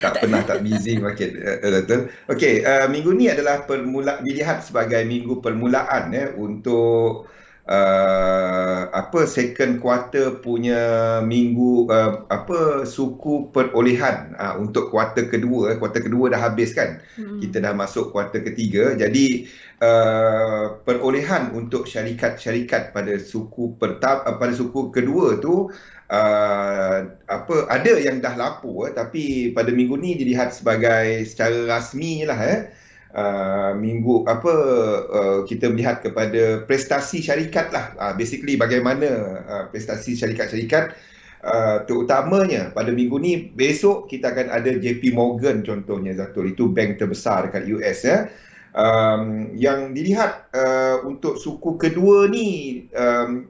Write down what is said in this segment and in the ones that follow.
Tak Tak. pernah tak busy market. Betul. Okey, minggu ni adalah dilihat sebagai minggu permulaan untuk second quarter punya minggu suku perolehan untuk kuarter kedua. Kuarter kedua dah habis kan. Kita dah masuk kuarter ketiga. Jadi perolehan untuk syarikat-syarikat pada pada suku kedua tu ada yang dah lapor tapi pada minggu ni dilihat sebagai secara rasmi lah kita melihat kepada prestasi syarikat lah, basically bagaimana prestasi syarikat-syarikat, terutamanya pada minggu ni. Besok kita akan ada JP Morgan contohnya, Zatul, itu bank terbesar dekat US yang dilihat untuk suku kedua ni.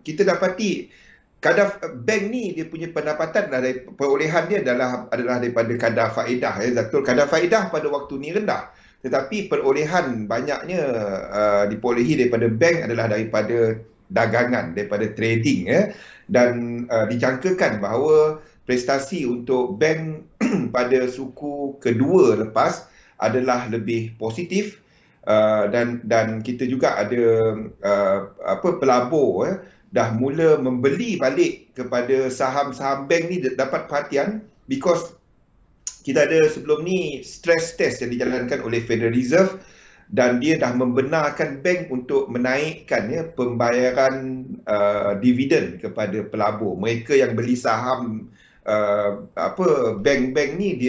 Kita dapati kadar bank ni dia punya pendapatan dari perolehan dia adalah daripada kadar faedah Zatul. Kadar faedah pada waktu ni rendah, tetapi perolehan banyaknya diperolehi daripada bank adalah daripada dagangan, daripada trading dan dijangkakan bahawa prestasi untuk bank pada suku kedua lepas adalah lebih positif. Dan kita juga ada pelabur dah mula membeli balik kepada saham-saham bank ni, dapat perhatian because kita ada sebelum ni stress test yang dijalankan oleh Federal Reserve dan dia dah membenarkan bank untuk menaikkan pembayaran dividen kepada pelabur. Mereka yang beli saham bank-bank ni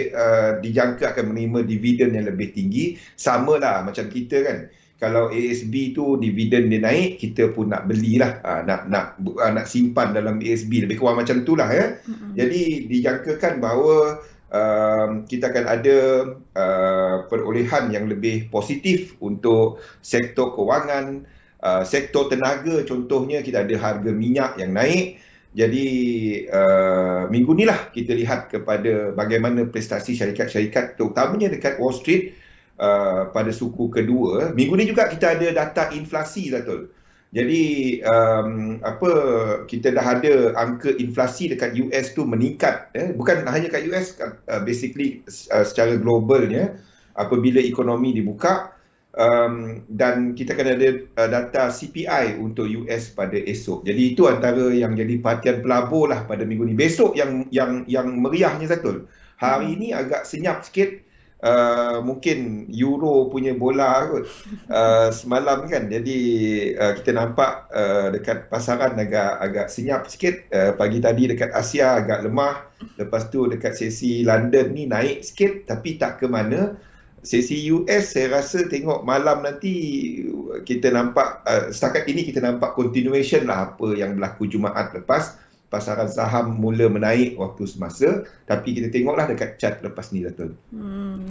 dijangka akan menerima dividen yang lebih tinggi. Samalah macam kita kan, kalau ASB tu dividen dia naik, kita pun nak belilah, nak simpan dalam ASB, lebih kurang macam itulah Jadi dijangkakan bahawa kita akan ada perolehan yang lebih positif untuk sektor kewangan, sektor tenaga contohnya. Kita ada harga minyak yang naik. Jadi minggu ni lah kita lihat kepada bagaimana prestasi syarikat-syarikat terutamanya dekat Wall Street pada suku kedua. Minggu ni juga kita ada data inflasi, Datul. Jadi kita dah ada angka inflasi dekat US tu meningkat, bukan hanya kat US, basically secara globalnya apabila ekonomi dibuka. Dan kita akan ada data CPI untuk US pada esok. Jadi itu antara yang jadi perhatian pelabur lah pada minggu ni. Besok yang meriahnya, Zatul. Hari ni agak senyap sikit. Mungkin euro punya bola kot semalam kan, jadi kita nampak dekat pasaran agak senyap sikit. Pagi tadi dekat Asia agak lemah, lepas tu dekat sesi London ni naik sikit, tapi tak ke mana. Sesi US saya rasa tengok malam nanti kita nampak, setakat ini kita nampak continuation lah apa yang berlaku Jumaat lepas. Pasaran saham mula menaik waktu semasa, tapi kita tengoklah dekat chart lepas ni, Datul.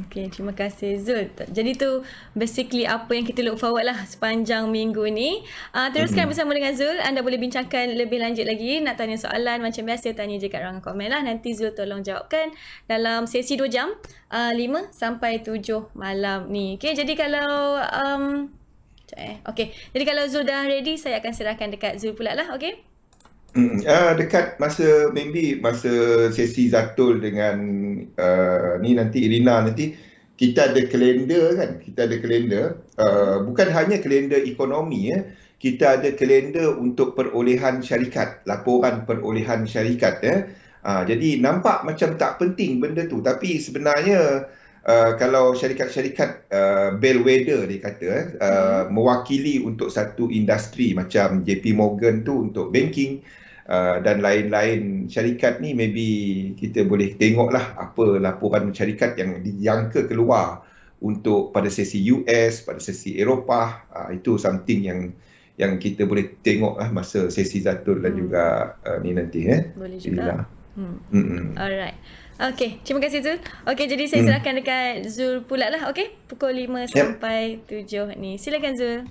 Okay, terima kasih Zul. Jadi tu basically apa yang kita look forward lah sepanjang minggu ni. Teruskan bersama dengan Zul. Anda boleh bincangkan lebih lanjut lagi. Nak tanya soalan macam biasa, tanya je kat ruangan komen lah. Nanti Zul tolong jawabkan dalam sesi 2 jam, 5 sampai 7 malam ni. Okay, jadi kalau okay, jadi kalau Zul dah ready, saya akan serahkan dekat Zul pula lah. Okay. Dekat masa sesi Zatul dengan ni nanti Irina, nanti kita ada kalender kan, kita ada kalender, bukan hanya kalender ekonomi kita ada kalender untuk perolehan syarikat, laporan perolehan syarikat jadi nampak macam tak penting benda tu, tapi sebenarnya kalau syarikat-syarikat bellwether dia kata mewakili untuk satu industri macam JP Morgan tu untuk banking, dan lain-lain syarikat ni, maybe kita boleh tengoklah apa laporan syarikat yang dijangka keluar untuk pada sesi US, pada sesi Eropah. Itu something yang kita boleh tengoklah masa sesi Zatul dan juga ni nanti boleh juga. Alright. Okay, terima kasih Zul. Okay, jadi saya serahkan dekat Zul pula lah. Okay, pukul 5 sampai 7 ni. Silakan Zul.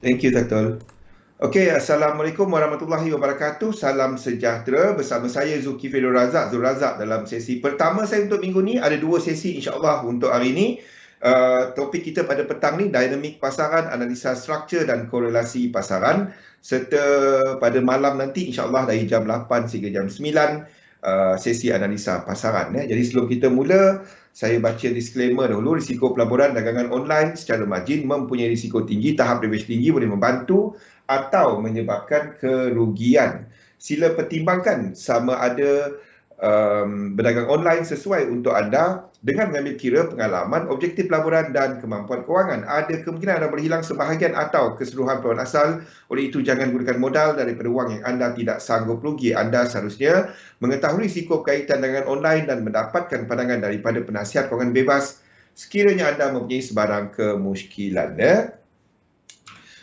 Thank you, Zatul. Okey, Assalamualaikum warahmatullahi wabarakatuh. Salam sejahtera. Bersama saya Zulkifli Zul Razak dalam sesi pertama saya untuk minggu ni. Ada 2 sesi insya-Allah untuk hari ini. Topik kita pada petang ni dinamik pasaran, analisa struktur dan korelasi pasaran, serta pada malam nanti insya-Allah dari jam 8 sehingga jam 9 sesi analisa pasaran Jadi sebelum kita mula, saya baca disclaimer dahulu. Risiko pelaburan dagangan online secara margin mempunyai risiko tinggi, tahap leverage tinggi, boleh membantu atau menyebabkan kerugian. Sila pertimbangkan sama ada berdagang online sesuai untuk anda dengan mengambil kira pengalaman, objektif pelaburan dan kemampuan kewangan. Ada kemungkinan anda boleh hilang sebahagian atau keseluruhan pelaburan asal. Oleh itu, jangan gunakan modal daripada wang yang anda tidak sanggup rugi. Anda seharusnya mengetahui risiko berkaitan dengan online dan mendapatkan pandangan daripada penasihat kewangan bebas sekiranya anda mempunyai sebarang kemusykilan.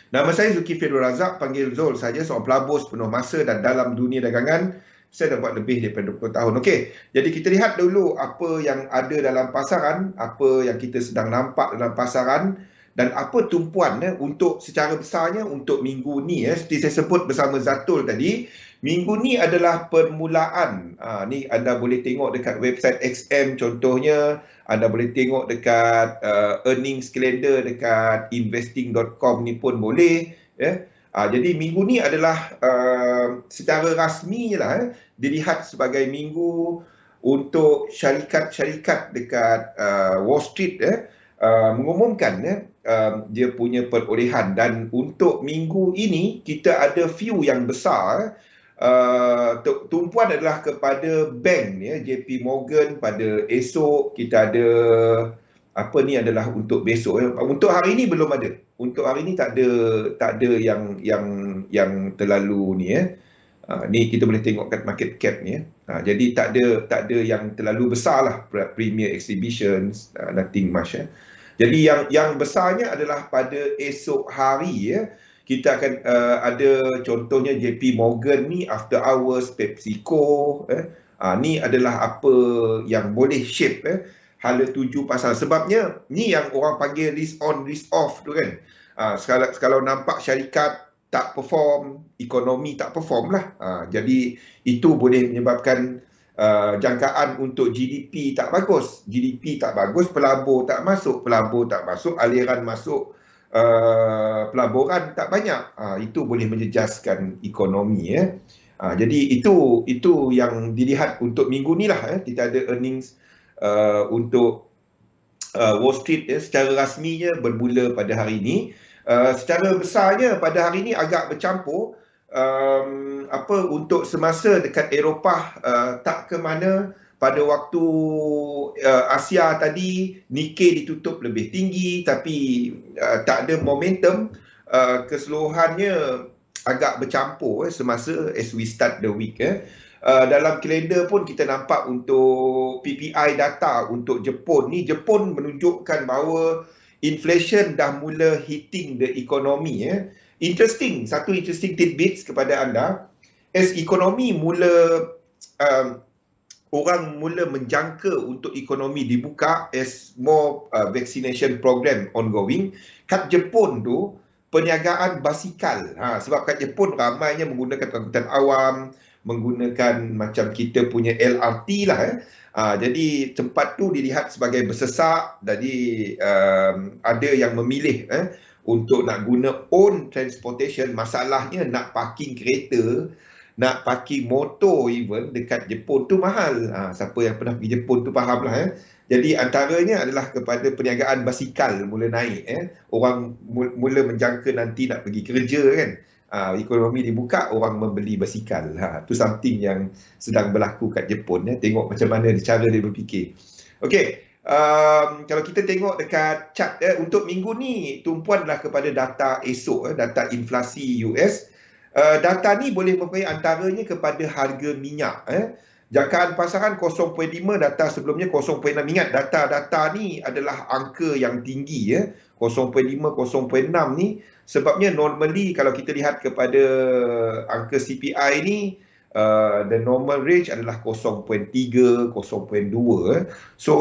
Nama saya Zulkifli Razak, panggil Zul saja, seorang pelabur sepenuh masa dan dalam dunia dagangan. Saya dah buat lebih daripada 20 tahun. Okey, jadi kita lihat dulu apa yang ada dalam pasaran, apa yang kita sedang nampak dalam pasaran dan apa tumpuan untuk secara besarnya untuk minggu ni. Seperti saya sebut bersama Zatul tadi, minggu ni adalah permulaan. Ni anda boleh tengok dekat website XM contohnya, anda boleh tengok dekat earnings calendar dekat investing.com ni pun boleh. Jadi minggu ni adalah secara rasmi lah dilihat sebagai minggu untuk syarikat-syarikat dekat Wall Street mengumumkan dia punya perolehan. Dan untuk minggu ini kita ada view yang besar. Tumpuan adalah kepada bank JP Morgan pada esok. Kita ada apa ni adalah untuk besok. Untuk hari ini belum ada. Untuk hari ini tak ada yang terlalu ni ni kita boleh tengok kat market cap ni jadi tak ada yang terlalu besar lah, premier exhibitions, nothing much Jadi yang besarnya adalah pada esok hari kita akan ada contohnya JP Morgan ni after hours, PepsiCo ni adalah apa yang boleh shape hala tuju pasar. Sebabnya ni yang orang panggil risk on risk off tu kan. Kalau nampak syarikat tak perform, ekonomi tak perform lah. Jadi itu boleh menyebabkan jangkaan untuk GDP tak bagus. GDP tak bagus, pelabur tak masuk, aliran masuk pelaburan tak banyak. Itu boleh menjejaskan ekonomi jadi itu yang dilihat untuk minggu ni lah kita ada earnings untuk Wall Street secara rasminya bermula pada hari ini. Secara besarnya pada hari ini agak bercampur. Untuk semasa dekat Eropah tak ke mana. Pada waktu Asia tadi Nikkei ditutup lebih tinggi tapi tak ada momentum. Keseluruhannya agak bercampur semasa as we start the week. Dalam kalender pun kita nampak untuk PPI data untuk Jepun ni, Jepun menunjukkan bahawa inflation dah mula hitting the economy. Satu interesting tidbits kepada anda. As ekonomi mula orang mula menjangka untuk ekonomi dibuka, as more vaccination program ongoing, kat Jepun tu perniagaan basikal. Sebab kat Jepun ramainya menggunakan angkutan awam, menggunakan macam kita punya LRT lah. Jadi tempat tu dilihat sebagai bersesak. Jadi ada yang memilih untuk nak guna own transportation. Masalahnya nak parking kereta, nak parking motor even dekat Jepun tu mahal. Siapa yang pernah pergi Jepun tu faham lah. Jadi antaranya adalah kepada perniagaan basikal mula naik. Orang mula menjangka nanti nak pergi kerja kan. Ekonomi dibuka, orang membeli basikal. Itu something yang sedang berlaku kat Jepun. Tengok macam mana cara dia berfikir. Okey, kalau kita tengok dekat chart untuk minggu ni, tumpuan adalah kepada data esok, data inflasi US. Data ni boleh mempunyai antaranya kepada harga minyak. Jangkaan pasaran 0.5, data sebelumnya 0.6. Ingat, data-data ni adalah angka yang tinggi 0.5, 0.6 ni. Sebabnya normally kalau kita lihat kepada angka CPI ni, the normal range adalah 0.3, 0.2. So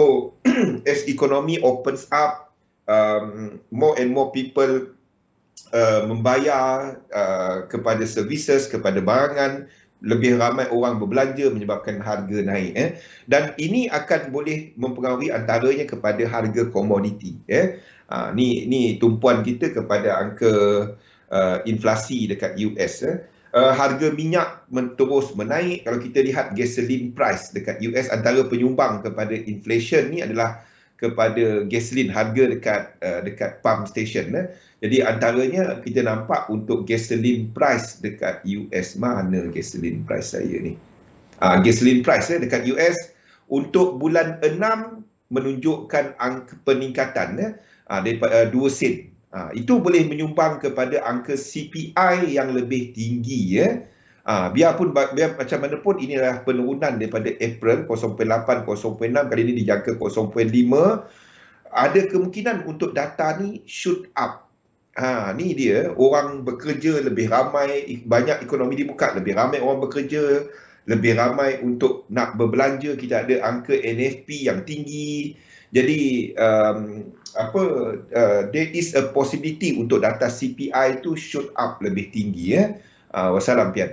as economy opens up, more and more people membayar kepada services, kepada barangan, lebih ramai orang berbelanja menyebabkan harga naik. Dan ini akan boleh mempengaruhi antaranya kepada harga komoditi. Ni tumpuan kita kepada angka inflasi dekat US. harga minyak terus menaik. Kalau kita lihat gasoline price dekat US, antara penyumbang kepada inflation ni adalah kepada gasoline, harga dekat pump station. Jadi antaranya kita nampak untuk gasoline price dekat US. Mana gasoline price saya ni? Gasoline price dekat US untuk bulan 6 menunjukkan angka peningkatan daripada 2 sen. Itu boleh menyumbang kepada angka CPI yang lebih tinggi. Biar macam mana pun, inilah penurunan daripada April 0.8, 0.6, kali ini dijangka 0.5. Ada kemungkinan untuk data ni shoot up. Ni dia, orang bekerja lebih ramai, banyak ekonomi dibuka, lebih ramai orang bekerja, lebih ramai untuk nak berbelanja, kita ada angka NFP yang tinggi. Jadi there is a possibility untuk data CPI itu shoot up lebih tinggi. Wassalam Pian.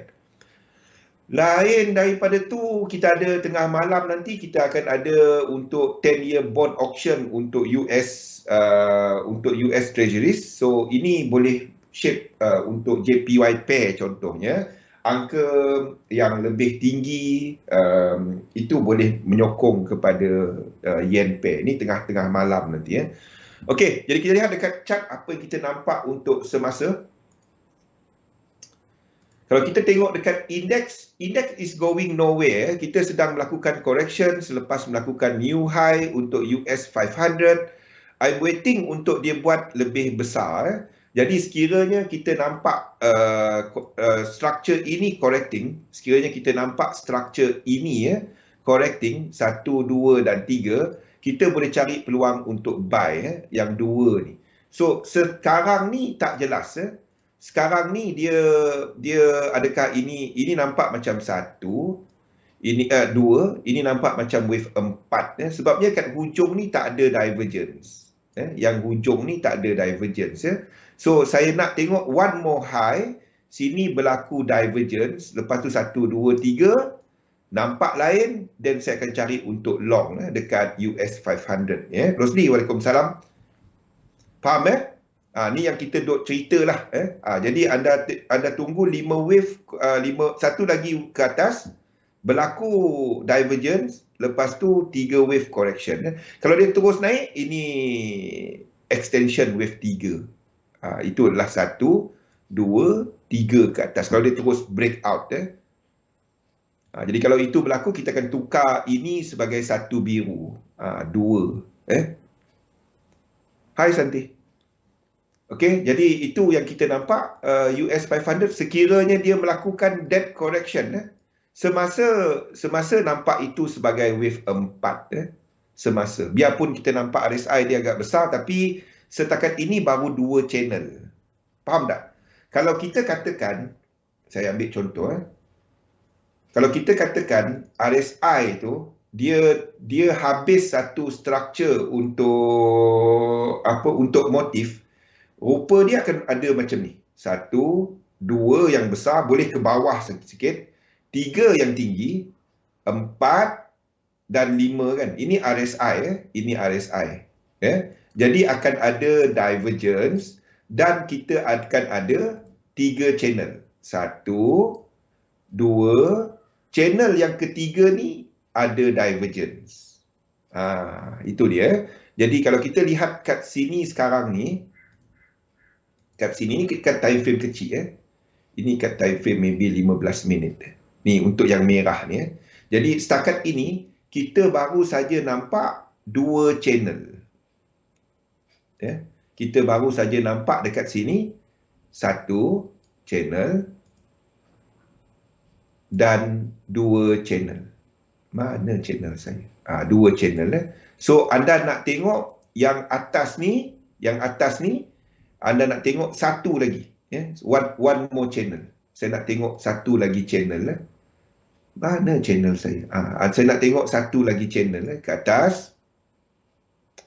Lain daripada tu, kita ada tengah malam nanti kita akan ada untuk 10-year bond auction untuk US Treasuries. So ini boleh shape untuk JPY pair contohnya. Angka yang lebih tinggi itu boleh menyokong kepada yen pair. Ini tengah-tengah malam nanti. Okey, jadi kita lihat dekat chart apa yang kita nampak untuk semasa. Kalau kita tengok dekat index is going nowhere. Kita sedang melakukan correction selepas melakukan new high untuk US 500. I'm waiting untuk dia buat lebih besar. Jadi sekiranya kita nampak structure ini correcting, sekiranya kita nampak structure ini correcting 1, 2 dan 3, kita boleh cari peluang untuk buy yang 2 ni. So sekarang ni tak jelas. Sekarang ni dia adakah ini nampak macam 1, ini 2, ini nampak macam wave 4. Sebabnya kat hujung ni tak ada divergence. Yang hujung ni tak ada divergence. So saya nak tengok one more high, sini berlaku divergence, lepas tu 1, 2, 3 nampak lain, dan saya akan cari untuk long dekat US 500. Rosli, Waalaikumsalam. Faham ni yang kita duk cerita lah. Jadi anda tunggu 5 wave, satu lagi ke atas berlaku divergence, lepas tu 3 wave correction. Kalau dia terus naik, ini extension wave 3. Itu adalah 1, 2, 3 ke atas. Kalau dia terus break out. Jadi kalau itu berlaku, kita akan tukar ini sebagai 1 biru. 2. Hai Santi. Okey, jadi itu yang kita nampak US 500 sekiranya dia melakukan debt correction. Semasa nampak itu sebagai wave 4. Semasa. Biarpun kita nampak RSI dia agak besar, tapi setakat ini baru 2 channel. Faham tak? Kalau kita katakan, saya ambil contoh. Kalau kita katakan RSI itu, dia habis satu structure untuk motif, rupa dia akan ada macam ni. 1, 2 yang besar, boleh ke bawah sikit. 3 yang tinggi, 4 dan 5 kan. Ini RSI. Ini RSI. Jadi akan ada divergence dan kita akan ada 3 channel. 1, 2, channel yang ketiga ni ada divergence. Itu dia. Jadi kalau kita lihat kat sini sekarang ni, kat sini ni kat time frame kecil. Ini kat time frame maybe 15 minit. Ni untuk yang merah ni. Jadi setakat ini kita baru saja nampak 2 channel. Kita baru saja nampak dekat sini 1 channel dan 2 channel. Mana channel saya? 2 channel. So anda nak tengok yang atas ni, anda nak tengok satu lagi. One more channel. Saya nak tengok satu lagi channel. Mana channel saya? Saya nak tengok satu lagi channel ke atas.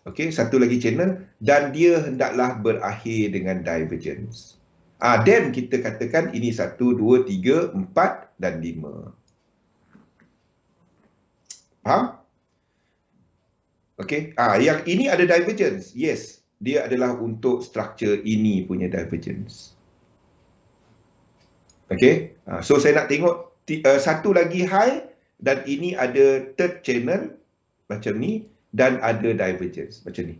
Okey, satu lagi channel dan dia hendaklah berakhir dengan divergence. Then kita katakan ini 1, 2, 3, 4 dan 5. Faham? Okey. Yang ini ada divergence. Yes, dia adalah untuk structure ini punya divergence. Okey. So saya nak tengok satu lagi high dan ini ada third channel macam ni dan ada divergence macam ni.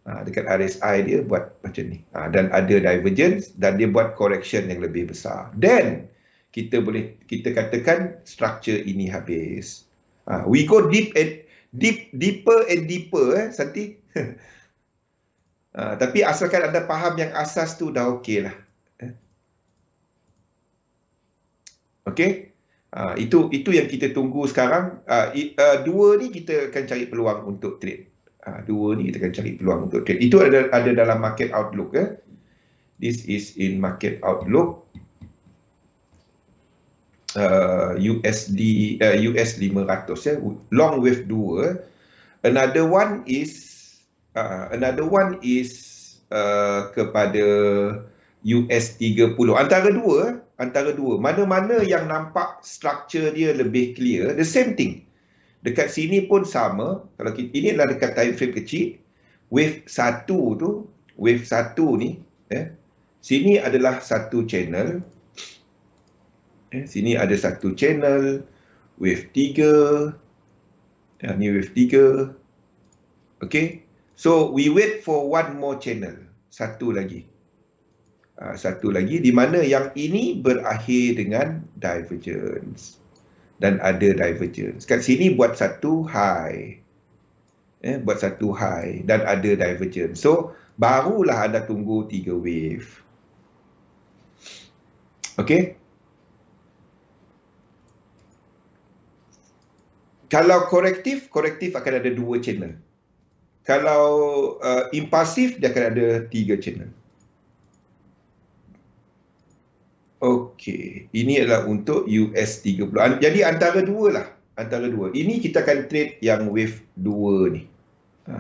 Dekat RSI dia buat macam ni. Dan ada divergence dan dia buat correction yang lebih besar. Then kita katakan structure ini habis. We go deeper and deeper Santi. Tapi asalkan anda faham yang asas tu dah okey lah. Okey. Itu yang kita tunggu sekarang. Dua ni kita akan cari peluang untuk trade. Dua ni kita akan cari peluang untuk trade. Itu ada dalam market outlook. This is in market outlook. USD US 500 long wave 2. Another one is kepada US 30. Antara dua mana-mana yang nampak structure dia lebih clear, the same thing. Dekat sini pun sama. Kalau ini adalah dekat time frame kecil, wave 1 ni sini adalah satu channel. Sini ada satu channel, wave 3. Ni wave 3. Okay. So we wait for one more channel. Satu lagi di mana yang ini berakhir dengan divergence. Dan ada divergence. Kat sini buat satu high. Dan ada divergence. So barulah anda tunggu 3 wave. Okay. Kalau korektif akan ada 2 channel. Kalau impulsif, dia akan ada 3 channel. Okey, ini adalah untuk US 30. Jadi antara dua. Ini kita akan trade yang wave 2 ni.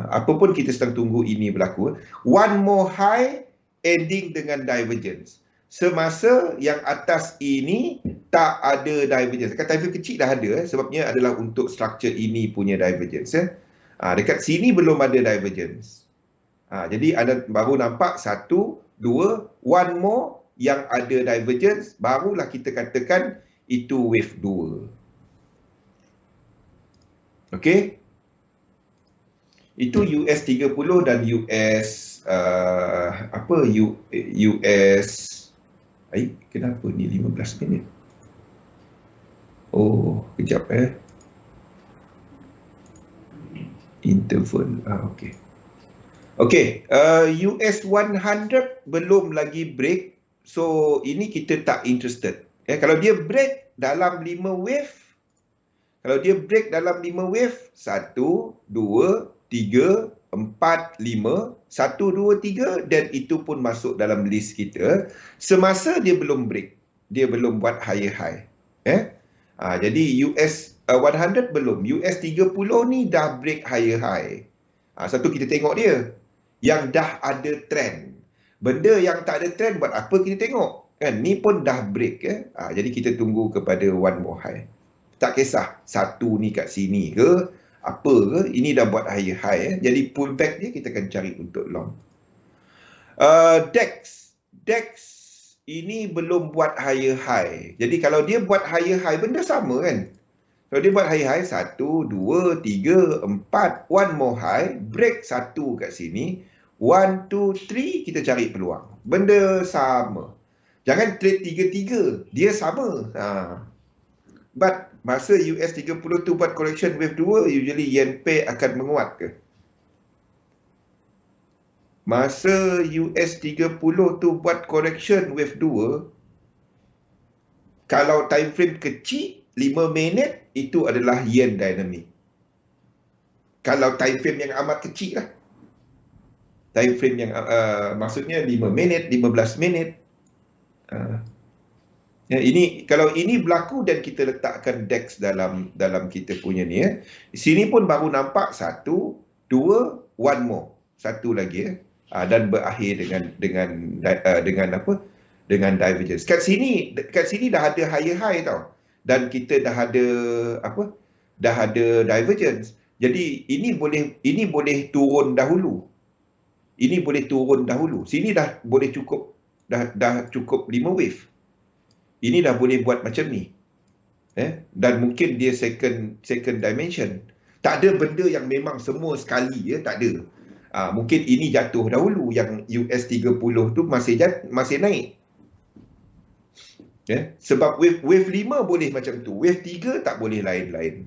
Apapun kita sedang tunggu ini berlaku. One more high ending dengan divergence. Semasa yang atas ini tak ada divergence. Dekat time frame kecil dah ada. Sebabnya adalah untuk structure ini punya divergence. Dekat sini belum ada divergence. Jadi anda baru nampak 1, 2, one more yang ada divergence, barulah kita katakan itu wave 2. Okey. Itu US 30 dan US US kenapa ni 15 minit? Oh, kejap interval. Okey. Okey, US 100 belum lagi break. So ini kita tak interested. Kalau dia break dalam 5 wave, 1, 2, 3, 4, 5, 1, 2, 3 dan itu pun masuk dalam list kita. Semasa dia belum break, dia belum buat higher high. Jadi US 100 belum. US 30 ni dah break higher high. Satu kita tengok dia yang dah ada trend. Benda yang tak ada trend buat apa kita tengok? Kan ni pun dah break jadi kita tunggu kepada one more high. Tak kisah satu ni kat sini ke apa ke, ini dah buat higher high jadi pullback dia kita akan cari untuk long. DEX ini belum buat higher high. Jadi kalau dia buat higher high benda sama kan. Kalau dia buat higher high 1, 2, 3, 4, one more high, break satu kat sini, 1, 2, 3 kita cari peluang. Benda sama. Jangan trade 3-3, dia sama. But masa US 30 tu buat correction wave 2, usually yen pair akan menguat ke? Masa US 30 tu buat correction wave 2, kalau time frame kecil 5 minit itu adalah yen dynamic. Kalau time frame yang amat kecil lah. Time frame yang maksudnya 5 minit, 15 minit. Ini kalau ini berlaku dan kita letakkan DEX dalam kita punya ni sini pun baru nampak 1, 2, one more. Satu lagi dan berakhir dengan apa? Dengan divergence. Kat sini dah ada higher high tau. Dan kita dah ada apa? Dah ada divergence. Jadi ini boleh turun dahulu. Sini dah boleh cukup dah cukup 5 wave. Ini dah boleh buat macam ni. Dan mungkin dia second dimension. Tak ada benda yang memang semua sekali, tak ada. Mungkin ini jatuh dahulu, yang US 30 tu masih naik. Sebab wave 5 boleh macam tu, wave 3 tak boleh lain-lain.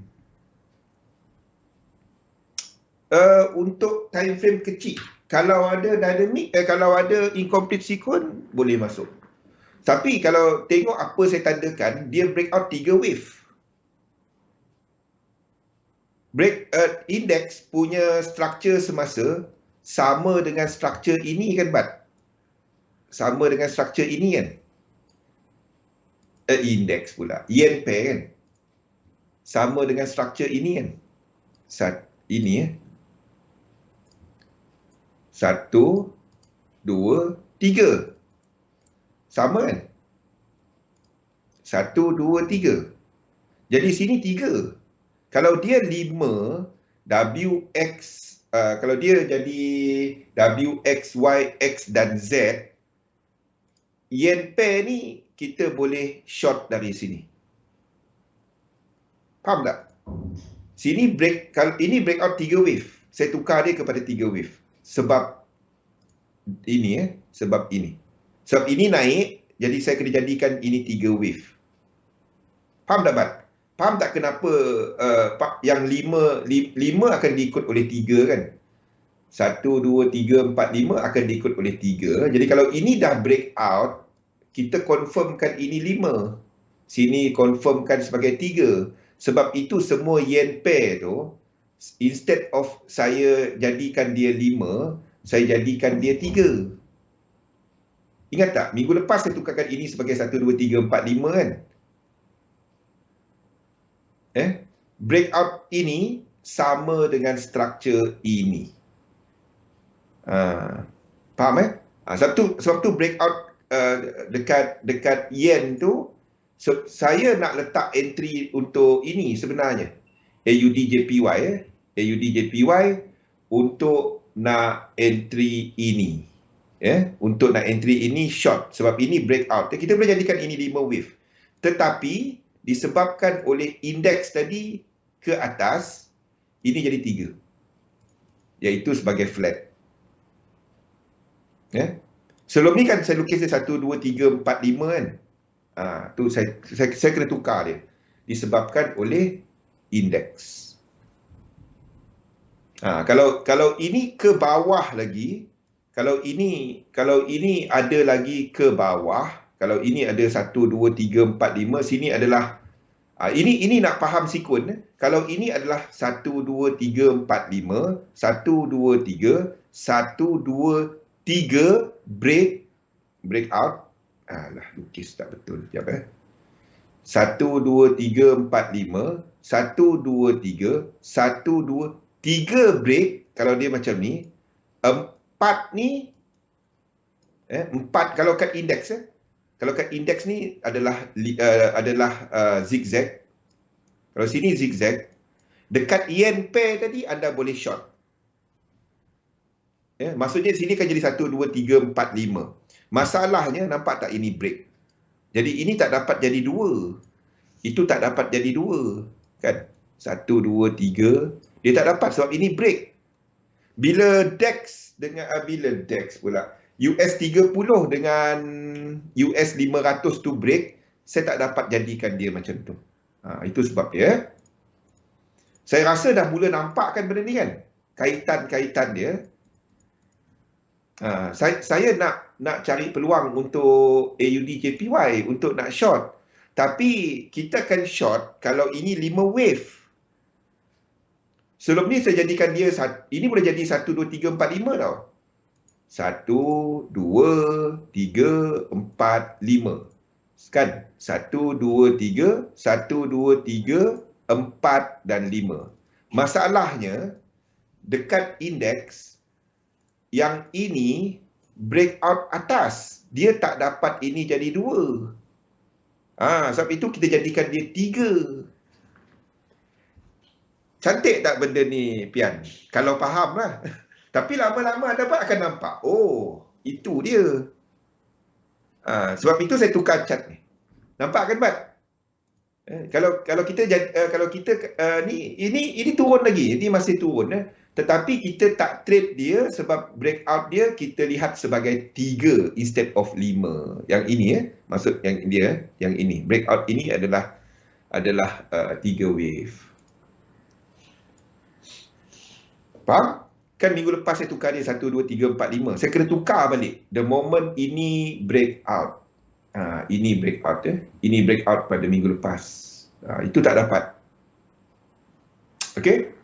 Untuk time frame kecil, kalau ada dynamic, kalau ada incomplete sequence, boleh masuk. Tapi kalau tengok apa saya tandakan, dia breakout 3 wave. Index punya structure semasa sama dengan structure ini kan, Bat? Sama dengan structure ini kan? Index pula. Yen pair kan? Sama dengan structure ini kan? Ini 1, 2, 3. Sama kan? 1, 2, 3. Jadi sini 3. Kalau dia 5, WX, kalau dia jadi WX, Y, X dan Z, yen pair ni kita boleh short dari sini. Faham tak? Sini ini breakout 3 wave. Saya tukar dia kepada 3 wave. Sebab ini sebab ini. Sebab ini naik, jadi saya kena jadikan ini 3 wave. Faham tak, Bat? Faham tak kenapa yang 5 akan diikut oleh 3 kan? 1, 2, 3, 4, 5 akan diikut oleh 3. Jadi kalau ini dah breakout, kita confirmkan ini 5. Sini confirmkan sebagai 3. Sebab itu semua yen pair tu, instead of saya jadikan dia 5, saya jadikan dia 3. Ingat tak? Minggu lepas saya tukarkan ini sebagai 1, 2, 3, 4, 5 kan? Breakout ini sama dengan structure ini. Faham sebab tu breakout dekat yen tu, saya nak letak entry untuk ini sebenarnya. AUD JPY untuk nak entry ini. Untuk nak entry ini short. Sebab ini breakout. Kita boleh jadikan ini 5 wave. Tetapi disebabkan oleh indeks tadi ke atas, ini jadi 3. Iaitu sebagai flat. Sebelum ni kan saya lukis dia 1, 2, 3, 4, 5 kan. Tu saya kena tukar dia. Disebabkan oleh indeks. Kalau ini ke bawah lagi, kalau ini ada lagi ke bawah, kalau ini ada 1, 2, 3, 4, 5, sini adalah ini nak faham sequence. Kalau ini adalah 1, 2, 3, 4, 5, 1, 2, 3, 1, 2, 3 breakout. Lukis tak betul. Sekejap 1, 2, 3, 4, 5, 1, 2, 3, 1, 2, 3 break. Kalau dia macam ni, 4 ni 4 kalau kat indeks kalau kat indeks ni adalah zigzag. Kalau sini zigzag, dekat yen pair tadi anda boleh short. Maksudnya sini kan jadi 1, 2, 3, 4, 5. Masalahnya nampak tak ini break. Jadi ini tak dapat jadi 2. Itu tak dapat jadi 2. Kan? 1, 2, 3. Dia tak dapat sebab ini break. Bila DEX pula, US 30 dengan US 500 tu break, saya tak dapat jadikan dia macam tu. Itu sebab dia. Saya rasa dah mula nampak kan benda ni kan? Kaitan-kaitan dia. Saya nak cari peluang untuk AUD JPY untuk nak short. Tapi kita akan short kalau ini 5 wave. Sebelum ni saya jadikan dia, ini boleh jadi 1, 2, 3, 4, 5 tau. 1, 2, 3, 4, 5. Kan? 1, 2, 3, 1, 2, 3, 4 dan 5. Masalahnya, dekat indeks, yang ini breakout atas. Dia tak dapat ini jadi 2. Sebab itu kita jadikan dia 3. Cantik tak benda ni, Pian? Kalau faham lah. Tapi lama-lama dapat akan nampak. Oh, itu dia. Sebab itu saya tukar chart ni. Nampak kan, Bat? Kalau kita ini turun lagi, ini masih turun. Tetapi kita tak trade dia sebab breakout dia kita lihat sebagai 3 instead of 5. Yang ini maksud yang dia, yang ini. Breakout ini adalah 3 wave. Faham? Kan minggu lepas saya tukar dia 1, 2, 3, 4, 5. Saya kena tukar balik. The moment ini breakout. Ini breakout Ini breakout pada minggu lepas. Itu tak dapat. Okey.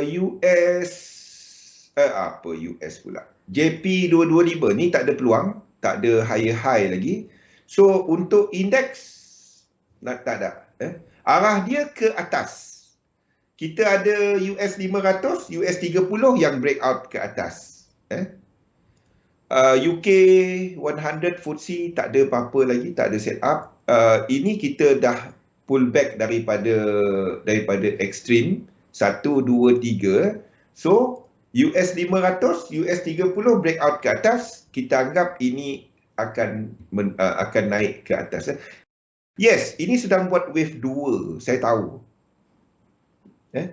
US apa US pula? JP 225 ni tak ada peluang, tak ada higher high lagi. So untuk indeks tak ada. Arah dia ke atas. Kita ada US 500, US 30 yang breakout ke atas. UK 100 FTSE tak ada apa-apa lagi, tak ada set up. Ini kita dah pull back daripada ekstrim 1, 2, 3. So US 500, US 30 breakout ke atas, kita anggap ini akan naik ke atas. Yes, ini sedang buat wave 2, saya tahu.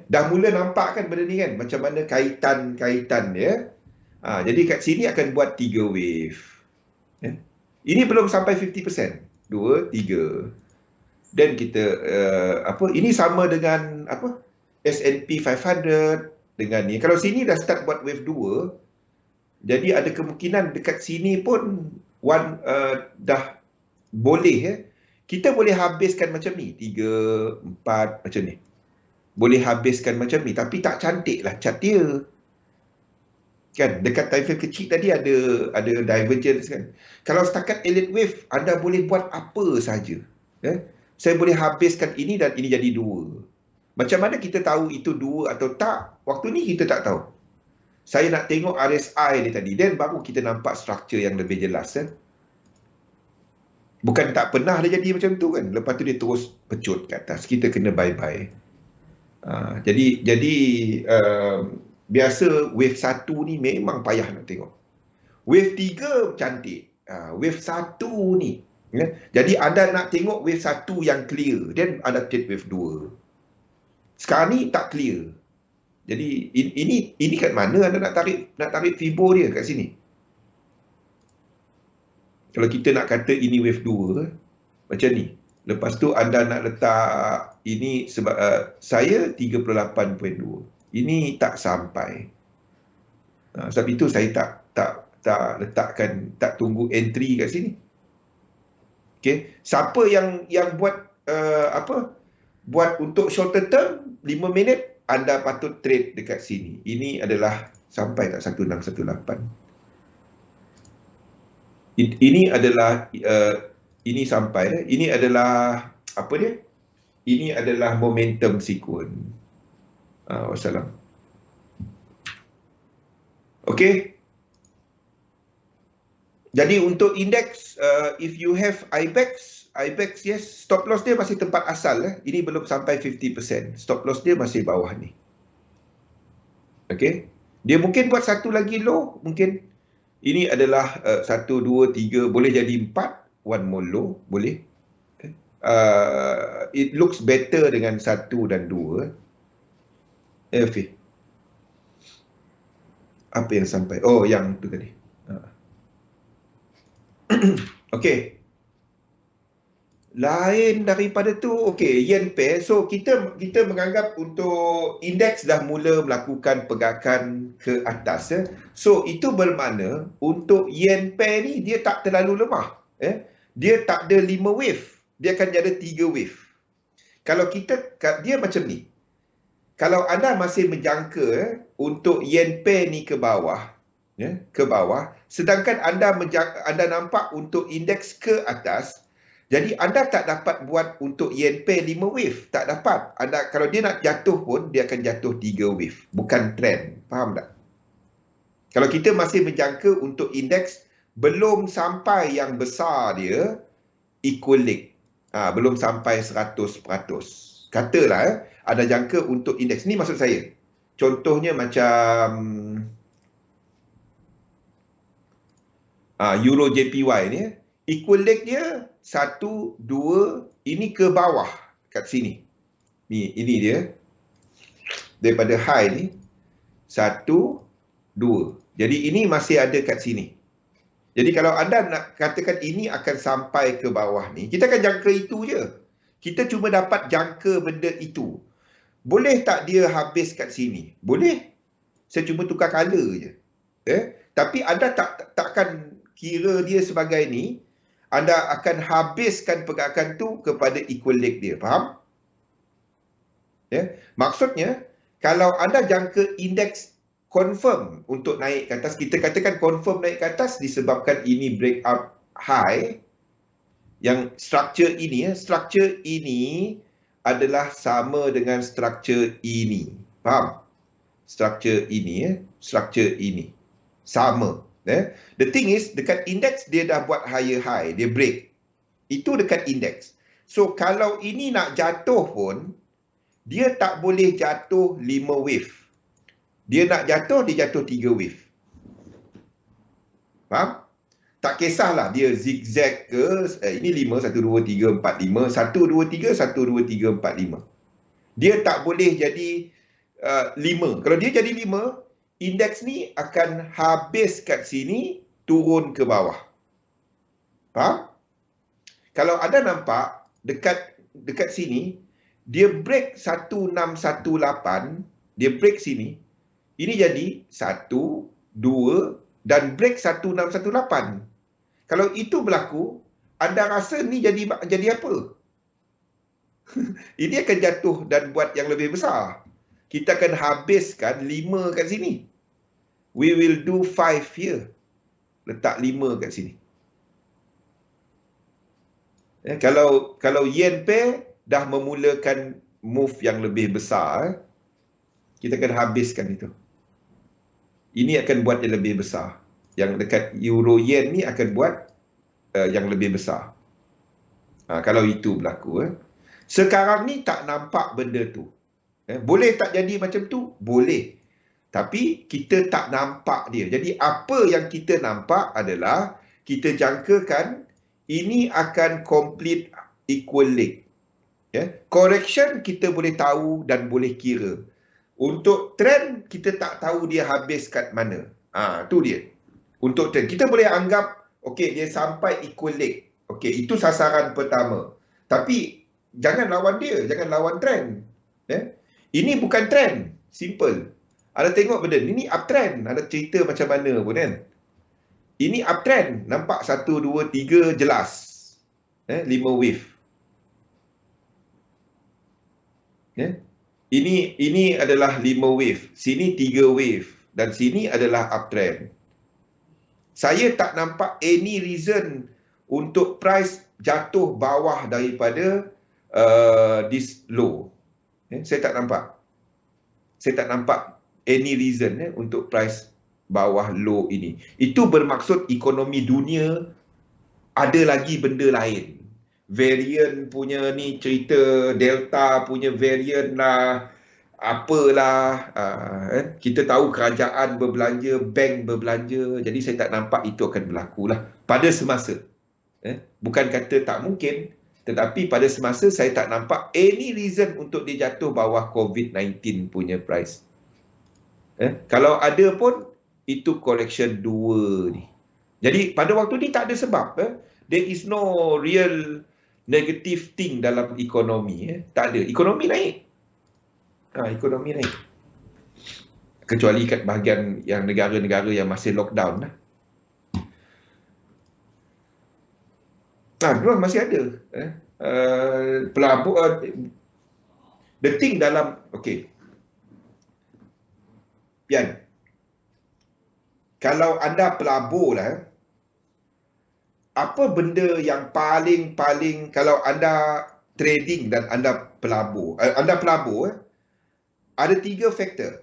Dah mula nampak kan benda ni kan, macam mana kaitan dia. Jadi kat sini akan buat 3 wave. Ini belum sampai 50%. 2, 3. Dan kita ini sama dengan S&P 500 dengan ni. Kalau sini dah start buat wave 2, jadi ada kemungkinan dekat sini pun dah boleh kita boleh habiskan macam ni, 3, 4 macam ni. Boleh habiskan macam ni, tapi tak cantik lah chart dia. Kan dekat time frame kecil tadi ada divergence kan. Kalau setakat elite wave, anda boleh buat apa saja. Saya boleh habiskan ini dan ini jadi 2. Macam mana kita tahu itu 2 atau tak? Waktu ni kita tak tahu. Saya nak tengok RSI ni tadi, dan baru kita nampak struktur yang lebih jelas. Bukan tak pernah dia jadi macam tu kan. Lepas tu dia terus pecut ke atas. Kita kena bye-bye. Jadi biasa wave 1 ni memang payah nak tengok. Wave 3 cantik. Wave 1 ni. Jadi anda nak tengok wave 1 yang clear, then anda take wave 2. Sekarang ni tak clear. Jadi ini kat mana anda nak tarik Fibo dia kat sini? Kalau kita nak kata ini wave 2 macam ni. Lepas tu anda nak letak ini sebab saya 38.2. Ini tak sampai. Sebab itu saya tak letakkan, tak tunggu entry kat sini. Okey, siapa yang buat buat untuk shorter term 5 minit, anda patut trade dekat sini. Ini adalah sampai tak 1618. Ini adalah ini sampai. Ini adalah apa dia? Ini adalah momentum sequence. Wassalam. Okey. Jadi untuk indeks, if you have IBEX yes, stop loss dia masih tempat asal. Ini belum sampai 50%. Stop loss dia masih bawah ni. Okey. Dia mungkin buat satu lagi low, mungkin. Ini adalah 1, 2, 3, boleh jadi 4. One more low, boleh. It looks better dengan 1 dan 2. Fi. Apa yang sampai? Oh, yang tu tadi. Okey. Lain daripada tu, okey, yen pair. So kita menganggap untuk indeks dah mula melakukan pergerakan ke atas. So itu bermakna untuk yen pair ni dia tak terlalu lemah. Dia tak ada 5 wave. Dia akan ada 3 wave. Kalau dia macam ni. Kalau anda masih menjangka untuk yen pair ni ke bawah, sedangkan anda nampak untuk indeks ke atas, jadi anda tak dapat buat untuk yen pair 5 wave, tak dapat. Kalau dia nak jatuh pun dia akan jatuh 3 wave, bukan trend. Faham tak? Kalau kita masih menjangka untuk indeks belum sampai yang besar dia equal leg. Belum sampai 100%. Katalah ada jangka untuk indeks ni, maksud saya. Contohnya macam Euro JPY ni, equal leg dia 1, 2, ini ke bawah kat sini. Ini dia. Daripada high ni 1, 2. Jadi ini masih ada kat sini. Jadi kalau anda nak katakan ini akan sampai ke bawah ni, kita akan jangka itu je. Kita cuma dapat jangka benda itu. Boleh tak dia habis kat sini? Boleh. Saya cuma tukar color je. Tapi anda takkan kira dia sebagai ni, anda akan habiskan pergerakan tu kepada equal leg dia. Faham? Maksudnya, kalau anda jangka indeks confirm untuk naik ke atas, kita katakan confirm naik ke atas disebabkan ini breakout high, yang structure ini adalah sama dengan structure ini. Faham? Structure ini sama. The thing is, dekat indeks dia dah buat higher high, dia break. Itu dekat indeks. So kalau ini nak jatuh pun, dia tak boleh jatuh 5 wave. Dia nak jatuh, dia jatuh 3 wave. Faham? Tak kisahlah dia zigzag ke, ini 5, 1, 2, 3, 4, 5, 1, 2, 3, 1, 2, 3, 4, 5. Dia tak boleh jadi 5. Kalau dia jadi 5, indeks ni akan habis kat sini, turun ke bawah. Faham? Kalau anda nampak, dekat sini, dia break 1618, dia break sini, ini jadi 1, 2, dan break 1618. Kalau itu berlaku, anda rasa ni jadi apa? Ini akan jatuh dan buat yang lebih besar. Kita akan habiskan 5 kat sini. We will do 5 here. Letak 5 kat sini. Kalau yen pair dah memulakan move yang lebih besar, kita akan habiskan itu. Ini akan buat yang lebih besar. Yang dekat euro yen ni akan buat yang lebih besar. Kalau itu berlaku. Sekarang ni tak nampak benda tu. Boleh tak jadi macam tu? Boleh. Tapi kita tak nampak dia. Jadi apa yang kita nampak adalah kita jangkakan ini akan complete equal leg. Correction kita boleh tahu dan boleh kira. Untuk trend kita tak tahu dia habis kat mana. Tu dia. Untuk trend kita boleh anggap okey dia sampai equal leg. Okey, itu sasaran pertama. Tapi jangan lawan dia, jangan lawan trend. Ini bukan trend, simple. Anda tengok benda ni uptrend, ada cerita macam mana pun kan. Ini uptrend, nampak 1, 2, 3 jelas. 5 wave. Ini adalah 5 wave, sini 3 wave dan sini adalah uptrend. Saya tak nampak any reason untuk price jatuh bawah daripada this low. Saya tak nampak. Saya tak nampak any reason untuk price bawah low ini. Itu bermaksud ekonomi dunia ada lagi benda lain. Variant punya ni cerita, Delta punya variant lah, apalah. Kita tahu kerajaan berbelanja, bank berbelanja. Jadi saya tak nampak itu akan berlaku lah pada semasa. Bukan kata tak mungkin, tetapi pada semasa saya tak nampak any reason untuk dia jatuh bawah COVID-19 punya price. Kalau ada pun, itu correction 2 ni. Jadi pada waktu ni tak ada sebab. There is no real negative thing dalam ekonomi. Tak ada. Ekonomi naik. Ekonomi naik. Kecuali kat bahagian yang negara-negara yang masih lockdown lah. Growth masih ada. Pelabur, the thing dalam, okey. Pian, kalau anda pelabur lah, apa benda yang paling kalau anda trading dan anda pelabur, ada 3 faktor.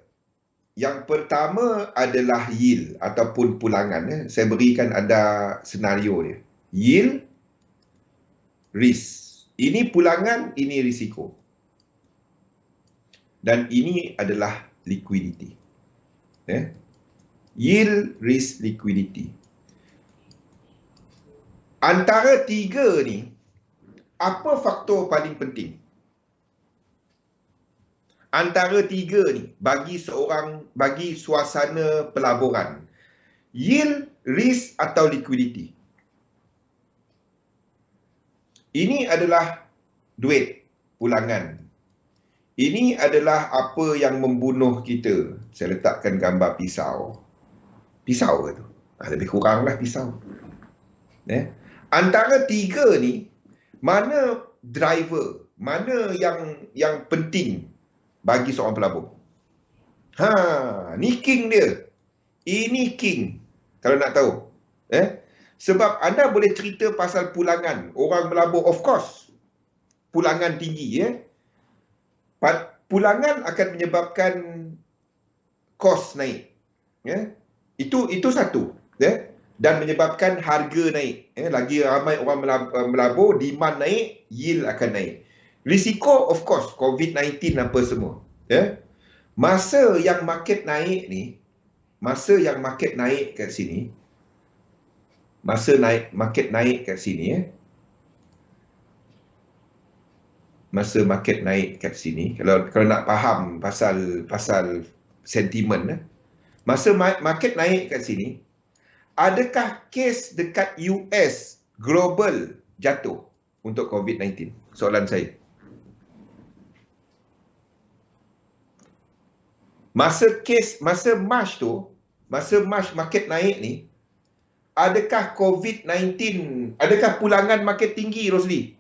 Yang pertama adalah yield ataupun pulangan. Saya berikan anda senario dia. Yield, risk. Ini pulangan, ini risiko. Dan ini adalah liquidity. Yield, risk, liquidity. Antara tiga ni, apa faktor paling penting? Antara tiga ni, bagi suasana pelaburan, yield, risk atau liquidity. Ini adalah duit, pulangan. Ini adalah apa yang membunuh kita. Saya letakkan gambar pisau. Pisau ke tu? Lebih kuranglah pisau. Antara tiga ni, mana driver, mana yang penting bagi seorang pelabur? Ni king dia. Ini king. Kalau nak tahu. Sebab anda boleh cerita pasal pulangan. Orang melabur, of course, pulangan tinggi. Pulangan akan menyebabkan kos naik. Itu satu. Dan menyebabkan harga naik. Lagi ramai orang melabur, demand naik, yield akan naik. Risiko, of course, COVID-19 apa semua. Masa yang market naik ni, masa market naik kat sini, kalau nak faham pasal sentimen, masa market naik kat sini, adakah kes dekat US global jatuh untuk COVID-19? Soalan saya. Masa March tu, masa March market naik ni, adakah COVID-19, adakah pulangan makin tinggi, Rosli?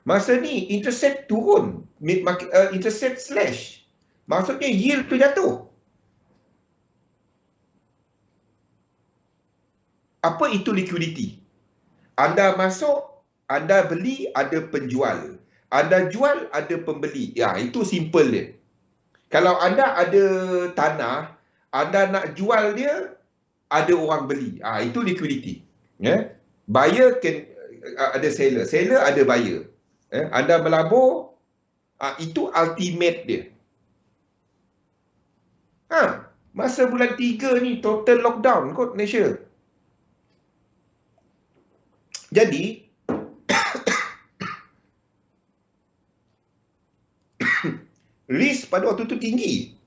Masa ni interest rate turun, interest rate slash. Maksudnya yield tu jatuh. Apa itu liquidity? Anda masuk, anda beli, ada penjual. Anda jual, ada pembeli. Itu simple dia. Kalau anda ada tanah, anda nak jual dia, ada orang beli. Itu liquidity. Buyer ada seller. Seller ada buyer. Anda melabur, itu ultimate dia. Masa bulan 3 ni total lockdown kot Malaysia. Jadi risk pada waktu tu tinggi.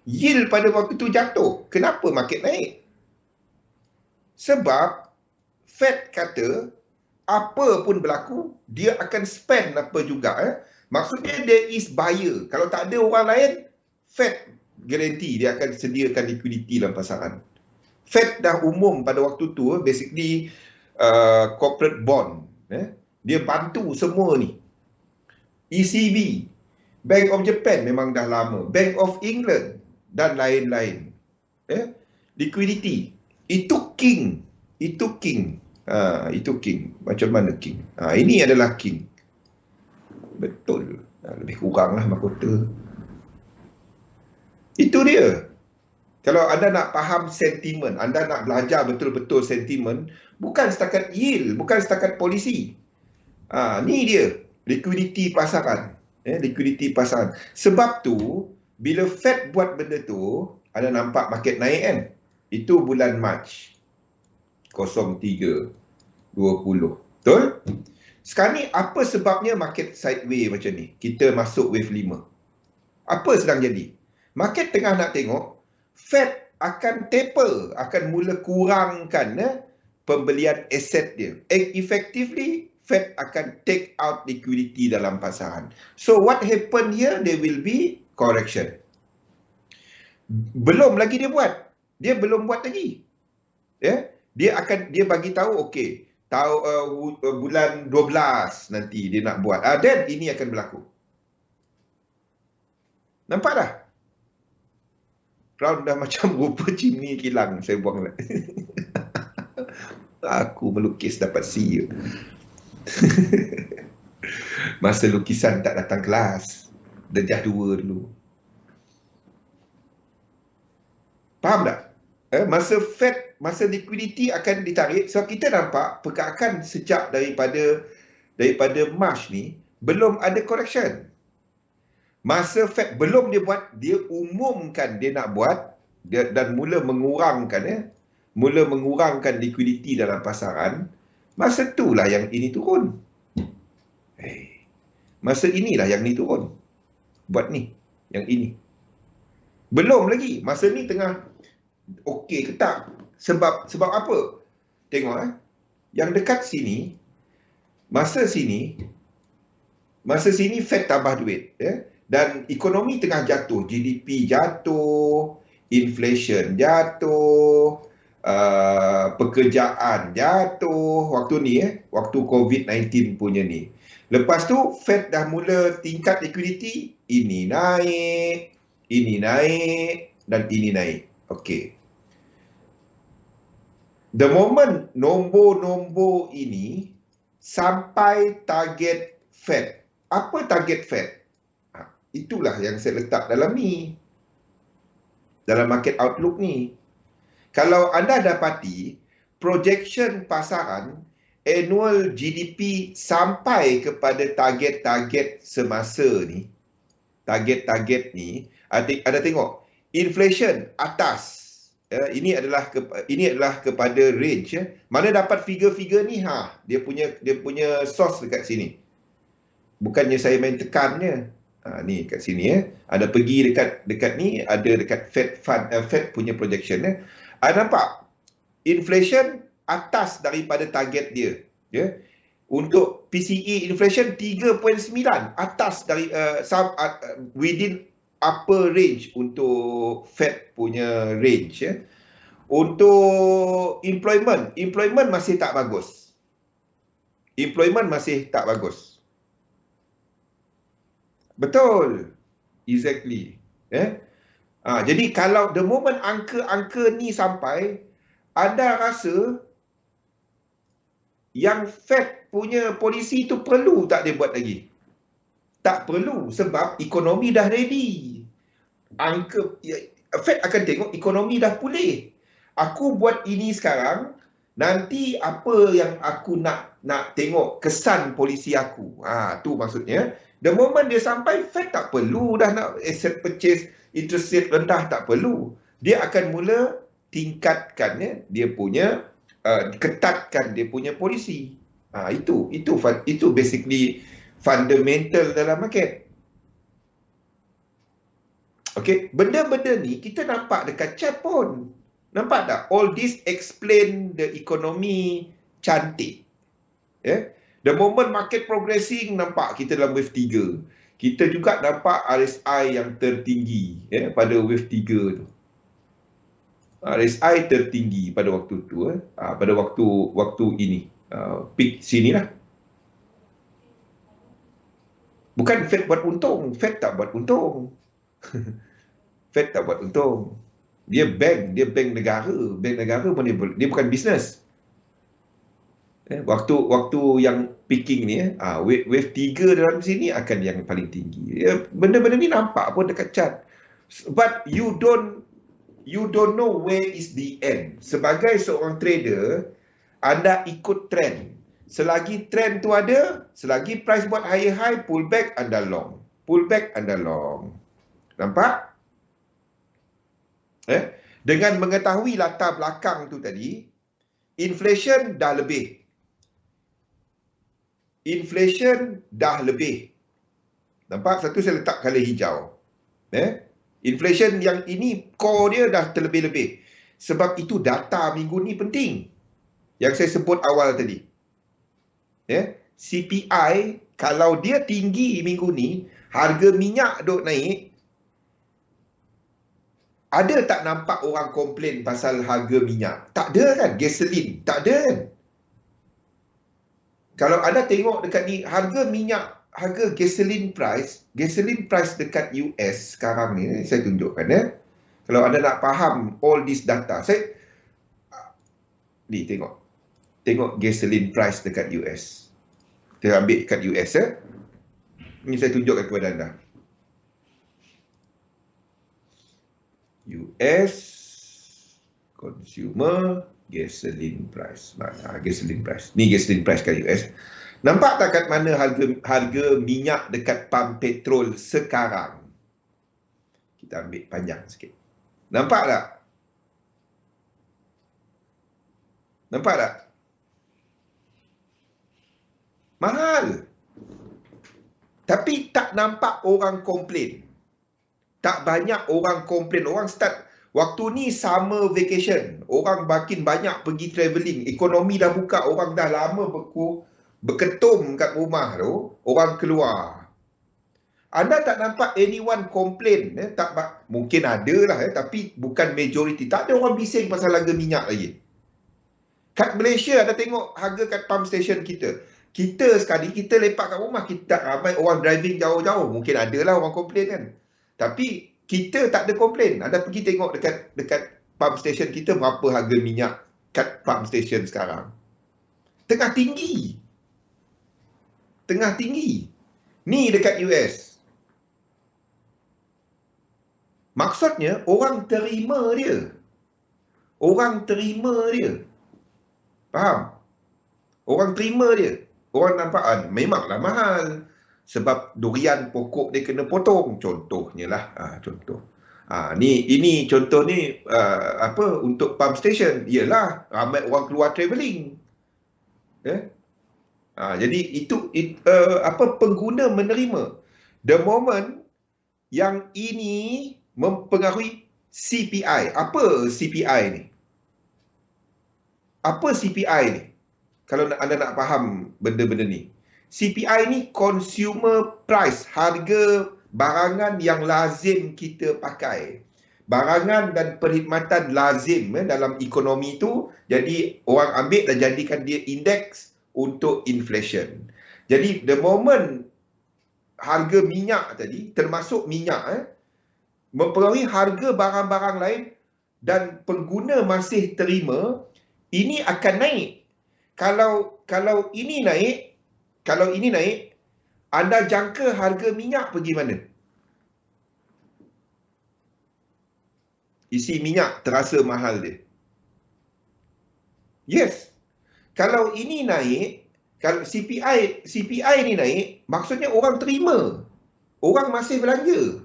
Yield pada waktu tu jatuh. Kenapa market naik? Sebab Fed kata apa pun berlaku, dia akan spend apa juga. Maksudnya there is buyer. Kalau tak ada orang lain, Fed garanti dia akan sediakan liquidity dalam pasaran. Fed dah umum pada waktu tu, basically corporate bond. Dia bantu semua ni. ECB, Bank of Japan memang dah lama, Bank of England dan lain-lain. Liquidity. Itu king. Itu king. Itu king. Macam mana king? Ini adalah king. Betul. Lebih kuranglah mahkota. Itu dia. Kalau anda nak faham sentimen, anda nak belajar betul-betul sentimen, bukan setakat yield, bukan setakat polisi. Ni dia. Liquidity pasaran. Liquidity pasaran. Sebab tu, bila Fed buat benda tu, anda nampak market naik kan? Itu bulan Mac 03 20. Betul? Sekarang ni apa sebabnya market sideways macam ni? Kita masuk wave 5. Apa sedang jadi? Market tengah nak tengok Fed akan taper, akan mula kurangkan pembelian aset dia. Effectively, Fed akan take out liquidity dalam pasaran. So what happen here? There will be correction. Belum lagi dia buat. Dia belum buat lagi. Dia bagi tahu okey, bulan 12 nanti dia nak buat. Dan ini akan berlaku. Nampak dah? Crown dah macam rupa chimney kilang. Saya buang lah. Aku melukis dapat C. Masa lukisan tak datang kelas. Darjah 2 dulu. Faham tak? Masa liquidity akan ditarik. So kita nampak pergerakan sejak daripada March ni belum ada correction. Masa Fed belum dia buat, dia umumkan dia nak buat dan mula mengurangkan mula mengurangkan likuiditi dalam pasaran, masa itulah yang ini turun. Masa inilah yang ni turun. Buat ni, yang ini. Belum lagi, masa ni tengah okey ke tak? Sebab apa? Tengok yang dekat sini, masa sini Fed tambah duit, dan ekonomi tengah jatuh, GDP jatuh, inflation jatuh, pekerjaan jatuh waktu ni, waktu COVID-19 punya ni. Lepas tu Fed dah mula tingkat liquidity, ini naik, dan ini naik. Okey. The moment nombor-nombor ini sampai target Fed. Apa target Fed? Itulah yang saya letak dalam ni. Dalam market outlook ni. Kalau anda dapati, projection pasaran, annual GDP sampai kepada target-target semasa ni. Target-target ni, ada tengok, inflation atas. Ini adalah kepada range. Mana dapat figure-figure ni? Dia punya source dekat sini. Bukannya saya main tekannya. Ni kat sini Ada pergi dekat ni, ada dekat Fed punya projection nampak inflation atas daripada target dia. Untuk PCE inflation 3.9 atas dari within upper range untuk Fed punya range. Untuk employment masih tak bagus. Betul. Exactly. Jadi kalau the moment angka-angka ni sampai, anda rasa yang Fed punya polisi tu perlu tak dia buat lagi? Tak perlu, sebab ekonomi dah ready. Fed akan tengok ekonomi dah pulih. Aku buat ini sekarang, nanti apa yang aku nak tengok kesan polisi aku. Tu maksudnya. The moment dia sampai, Fed tak perlu dah nak asset purchase, interest rate rendah, tak perlu. Dia akan mula tingkatkan dia punya, ketatkan dia punya polisi. Itu basically fundamental dalam market. Okay, benda-benda ni kita nampak dekat chart pun. Nampak tak? All this explain the economy cantik. The moment market progressing, nampak kita dalam wave 3. Kita juga nampak RSI yang tertinggi pada wave 3 tu. RSI tertinggi pada waktu tu, pada waktu ini. Peak sinilah. Bukan Fed buat untung, Fed tak buat untung. Fed tak buat untung. Dia bank negara. Bank negara pun dia bukan bisnes. Waktu yang peaking ni, wave 3 dalam sini akan yang paling tinggi. Benda-benda ni nampak pun dekat chart. But you don't know where is the end. Sebagai seorang trader, anda ikut trend. Selagi trend tu ada, selagi price buat higher high, pull back, anda long. Pull back, anda long. Nampak? Dengan mengetahui latar belakang tu tadi, inflation dah lebih. Nampak? Satu saya letak color hijau. Inflation yang ini, core dia dah terlebih-lebih. Sebab itu data minggu ni penting. Yang saya sebut awal tadi. CPI, kalau dia tinggi minggu ni, harga minyak duk naik, ada tak nampak orang komplain pasal harga minyak? Tak ada kan? Gasoline, tak ada kan? Kalau anda tengok dekat ni, harga minyak, harga gasoline price dekat US sekarang ni, saya tunjukkan Kalau anda nak faham all this data, ni tengok gasoline price dekat US. Kita ambil dekat US Ni saya tunjukkan kepada anda. US consumer gasoline price. Gasoline price. Ni gasoline price kat US. Nampak tak kat mana harga minyak dekat pam petrol sekarang? Kita ambil panjang sikit. Nampak tak? Nampak tak? Mahal. Tapi tak nampak orang komplain. Tak banyak orang komplain. Orang start, waktu ni summer vacation. Orang makin banyak pergi travelling. Ekonomi dah buka. Orang dah lama berketum kat rumah tu. Orang keluar. Anda tak nampak anyone complain. Mungkin ada lah, tapi bukan majoriti. Tak ada orang bising pasal harga minyak lagi. Kat Malaysia, anda tengok harga kat pump station kita. Kita sekali, kita lepak kat rumah. Kita tak ramai orang driving jauh-jauh. Mungkin ada lah orang komplain kan. Tapi kita tak ada komplain. Anda pergi tengok dekat pump station kita berapa harga minyak kat pump station sekarang. Tengah tinggi. Tengah tinggi. Ni dekat US. Maksudnya orang terima dia. Orang terima dia. Faham? Orang terima dia. Orang nampak memanglah mahal. Sebab durian pokok dia kena potong. Contohnya lah. Contoh. Ini contoh ni untuk pump station. Ialah ramai orang keluar travelling. Jadi itu pengguna menerima. The moment yang ini mempengaruhi CPI. Apa CPI ni? Apa CPI ni? Kalau anda nak faham benda-benda ni. CPI ni consumer price, harga barangan yang lazim kita pakai. Barangan dan perkhidmatan lazim dalam ekonomi tu, jadi orang ambil dan jadikan dia indeks untuk inflation. Jadi the moment harga minyak tadi, termasuk minyak, mempengaruhi harga barang-barang lain dan pengguna masih terima, ini akan naik. Kalau ini naik, anda jangka harga minyak pergi mana? Isi minyak terasa mahal dia. Yes. Kalau ini naik, kalau CPI ni naik, maksudnya orang terima. Orang masih belanja.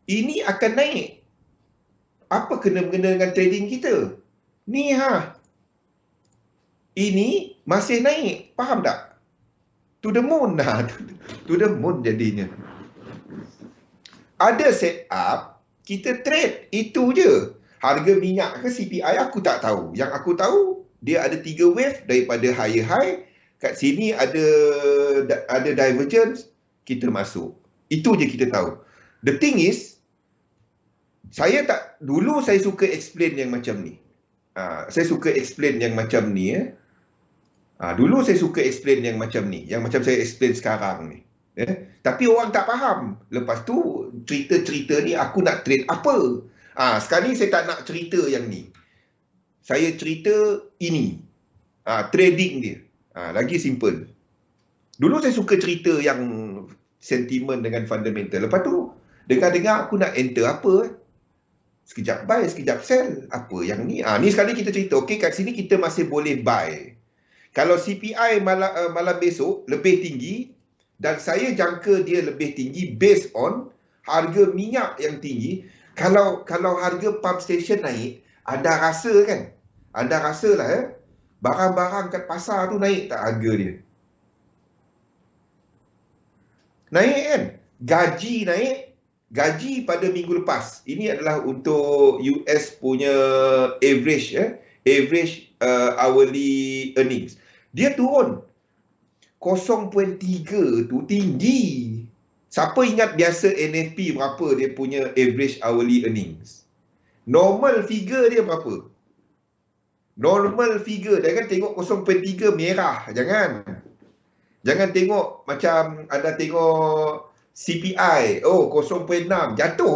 Ini akan naik. Apa kena-mengena dengan trading kita? Ni ini masih naik. Faham tak? To the moon lah. To the moon jadinya. Ada set up, kita trade. Itu je. Harga minyak ke CPI aku tak tahu. Yang aku tahu, dia ada 3 wave daripada high. Kat sini ada divergence, kita masuk. Itu je kita tahu. The thing is, dulu saya suka explain yang macam ni. Saya suka explain yang macam ni. Dulu saya suka explain yang macam ni. Yang macam saya explain sekarang ni. Tapi orang tak faham. Lepas tu, cerita-cerita ni aku nak trade apa? Sekarang ni saya tak nak cerita yang ni. Saya cerita ini. Trading dia. Lagi simple. Dulu saya suka cerita yang sentimen dengan fundamental. Lepas tu, dengar-dengar aku nak enter apa? Sekejap buy, sekejap sell. Apa yang ni? Ni sekali kita cerita. Okey, kat sini kita masih boleh buy. Kalau CPI malam besok lebih tinggi dan saya jangka dia lebih tinggi based on harga minyak yang tinggi. Kalau harga pump station naik, anda rasa kan? Anda rasalah barang-barang kat pasar tu naik tak harga dia? Naik kan? Gaji naik. Gaji pada minggu lepas. Ini adalah untuk US punya average. Average hourly earnings. Dia turun. 0.3 tu tinggi. Siapa ingat biasa NFP berapa dia punya average hourly earnings? Normal figure dia berapa? Normal figure. Jangan tengok 0.3 merah. Jangan tengok macam anda tengok CPI. 0.6. Jatuh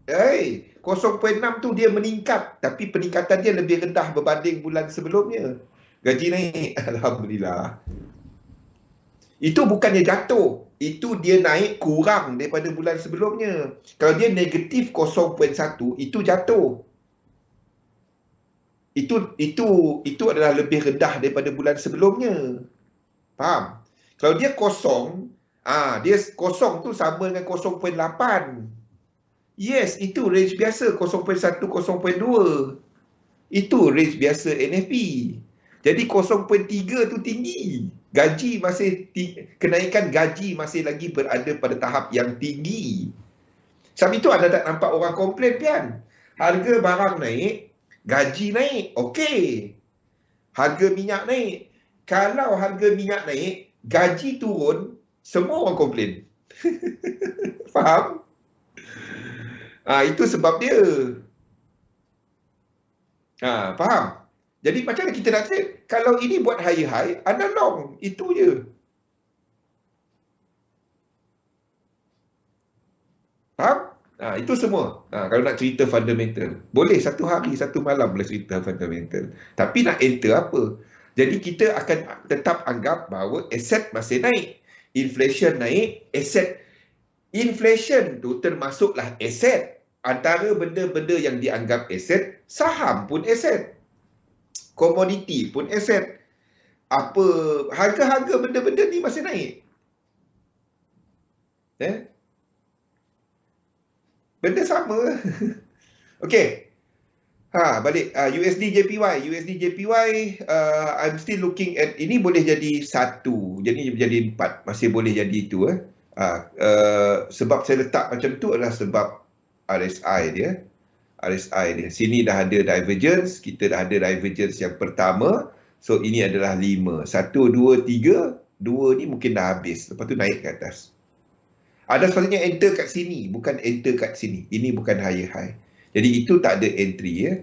0.6 tu dia meningkat. Tapi peningkatan dia lebih rendah berbanding bulan sebelumnya. Gaji naik. Alhamdulillah. Itu bukannya jatuh. Itu dia naik kurang daripada bulan sebelumnya. Kalau dia negatif 0.1, itu jatuh. Itu adalah lebih rendah daripada bulan sebelumnya. Faham? Kalau dia kosong, dia kosong tu sama dengan 0.8. Yes, itu range biasa 0.1, 0.2. Itu range biasa NFP. Jadi 0.3 tu tinggi. Gaji masih kenaikan gaji masih lagi berada pada tahap yang tinggi. Sebab itu anda tak nampak orang komplain kan? Harga barang naik, gaji naik, okey. Harga minyak naik. Kalau harga minyak naik, gaji turun, semua orang komplain. Faham? Itu sebab dia. Faham? Jadi macam mana kita nak trade? Kalau ini buat high, anda long. Itu je. Faham? Itu semua. Kalau nak cerita fundamental. Boleh satu hari, satu malam boleh cerita fundamental. Tapi nak enter apa? Jadi kita akan tetap anggap bahawa aset masih naik. Inflation naik, aset. Inflation tu termasuklah aset. Antara benda-benda yang dianggap aset, saham pun aset. Komoditi pun aset. Harga-harga benda-benda ni masih naik. Benda sama. Okey. Balik USD JPY. USD JPY I'm still looking at ini boleh jadi 1. Jadi jadi 4. Masih boleh jadi itu sebab saya letak macam tu adalah sebab RSI dia. Sini dah ada divergence, kita dah ada divergence yang pertama. So ini adalah 5. 1 2 3, 2 ni mungkin dah habis. Lepas tu naik ke atas. Ada sepatutnya enter kat sini, bukan enter kat sini. Ini bukan high. Jadi itu tak ada entry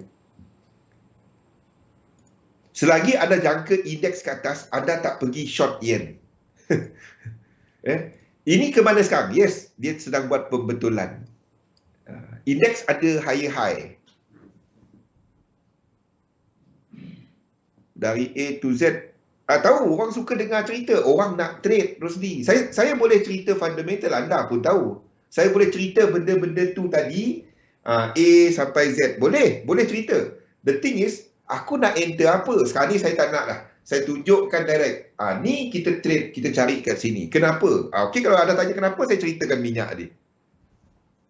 Selagi anda jangka indeks ke atas, anda tak pergi short yen. Ini ke mana sekarang? Yes, dia sedang buat pembetulan. Indeks ada high. Dari A to Z. Tahu, orang suka dengar cerita. Orang nak trade Rosli. Saya boleh cerita fundamental, anda pun tahu. Saya boleh cerita benda-benda tu tadi, A sampai Z. Boleh cerita. The thing is, aku nak enter apa? Sekarang ni saya tak nak lah. Saya tunjukkan direct. Ni kita trade, kita cari kat sini. Kenapa? Okey, kalau ada tanya kenapa, saya ceritakan minyak tadi.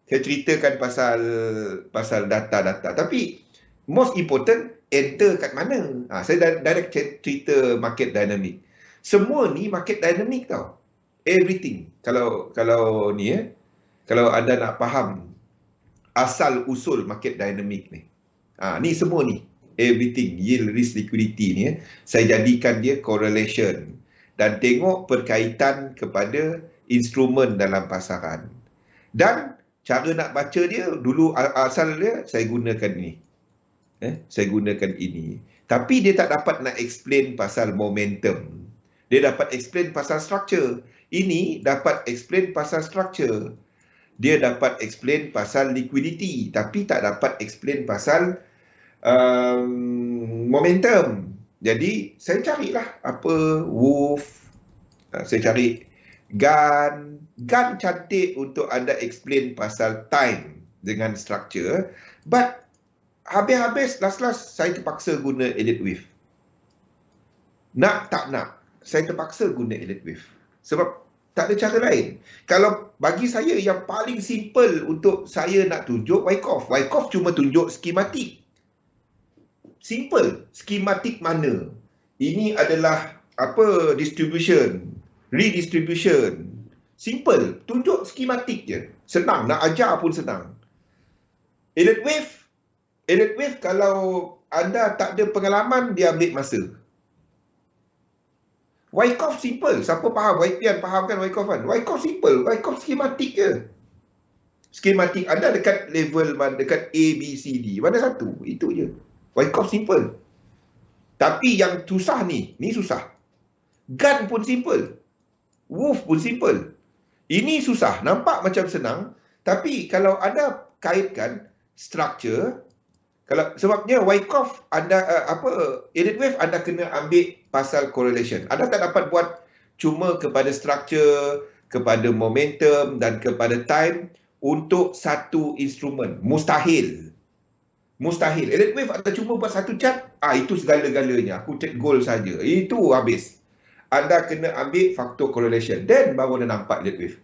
Saya ceritakan pasal data-data. Tapi, most important, enter kat mana? Saya direct cerita market dynamic. Semua ni market dynamic tau. Everything. Kalau ni kalau anda nak faham asal usul market dynamic ni. Ni semua ni. Everything, yield, risk, liquidity ni saya jadikan dia correlation dan tengok perkaitan kepada instrumen dalam pasaran. Dan cara nak baca dia dulu asal dia saya gunakan ni. Saya gunakan ini. Tapi dia tak dapat nak explain pasal momentum. Dia dapat explain pasal structure. Ini dapat explain pasal structure. Dia dapat explain pasal liquidity. Tapi tak dapat explain pasal momentum. Jadi saya carilah apa Wolf. Saya cari Gun. Gun cantik untuk anda explain pasal time dengan structure. But habis-habis, last saya terpaksa guna Elliott Wave. Nak tak nak, saya terpaksa guna Elliott Wave. Sebab tak ada cara lain. Kalau bagi saya yang paling simple untuk saya nak tunjuk Wyckoff. Wyckoff cuma tunjuk skematik. Simple. Skematik mana? Ini adalah apa? Distribution. Redistribution. Simple. Tunjuk skematik je. Senang. Nak ajar pun senang. Elliott Wave kalau anda tak ada pengalaman, dia ambil masa. Wyckoff simple. Siapa faham? Wyckoff faham kan Wyckoff kan? Wyckoff simple. Wyckoff skematik je. Skematik anda dekat level mana? Dekat A, B, C, D. Mana satu? Itu je. Wyckoff simple. Tapi yang susah ni susah. Gun pun simple. Wolf pun simple. Ini susah. Nampak macam senang. Tapi kalau anda kaitkan structure, sebabnya Wyckoff anda Elliott Wave anda kena ambil pasal correlation. Anda tak dapat buat cuma kepada structure, kepada momentum dan kepada time untuk satu instrumen. Mustahil. Elliott Wave anda cuma buat satu chart, itu segala-galanya. Aku take goal saja. Itu habis. Anda kena ambil faktor correlation. Then baru anda nampak Elliott Wave.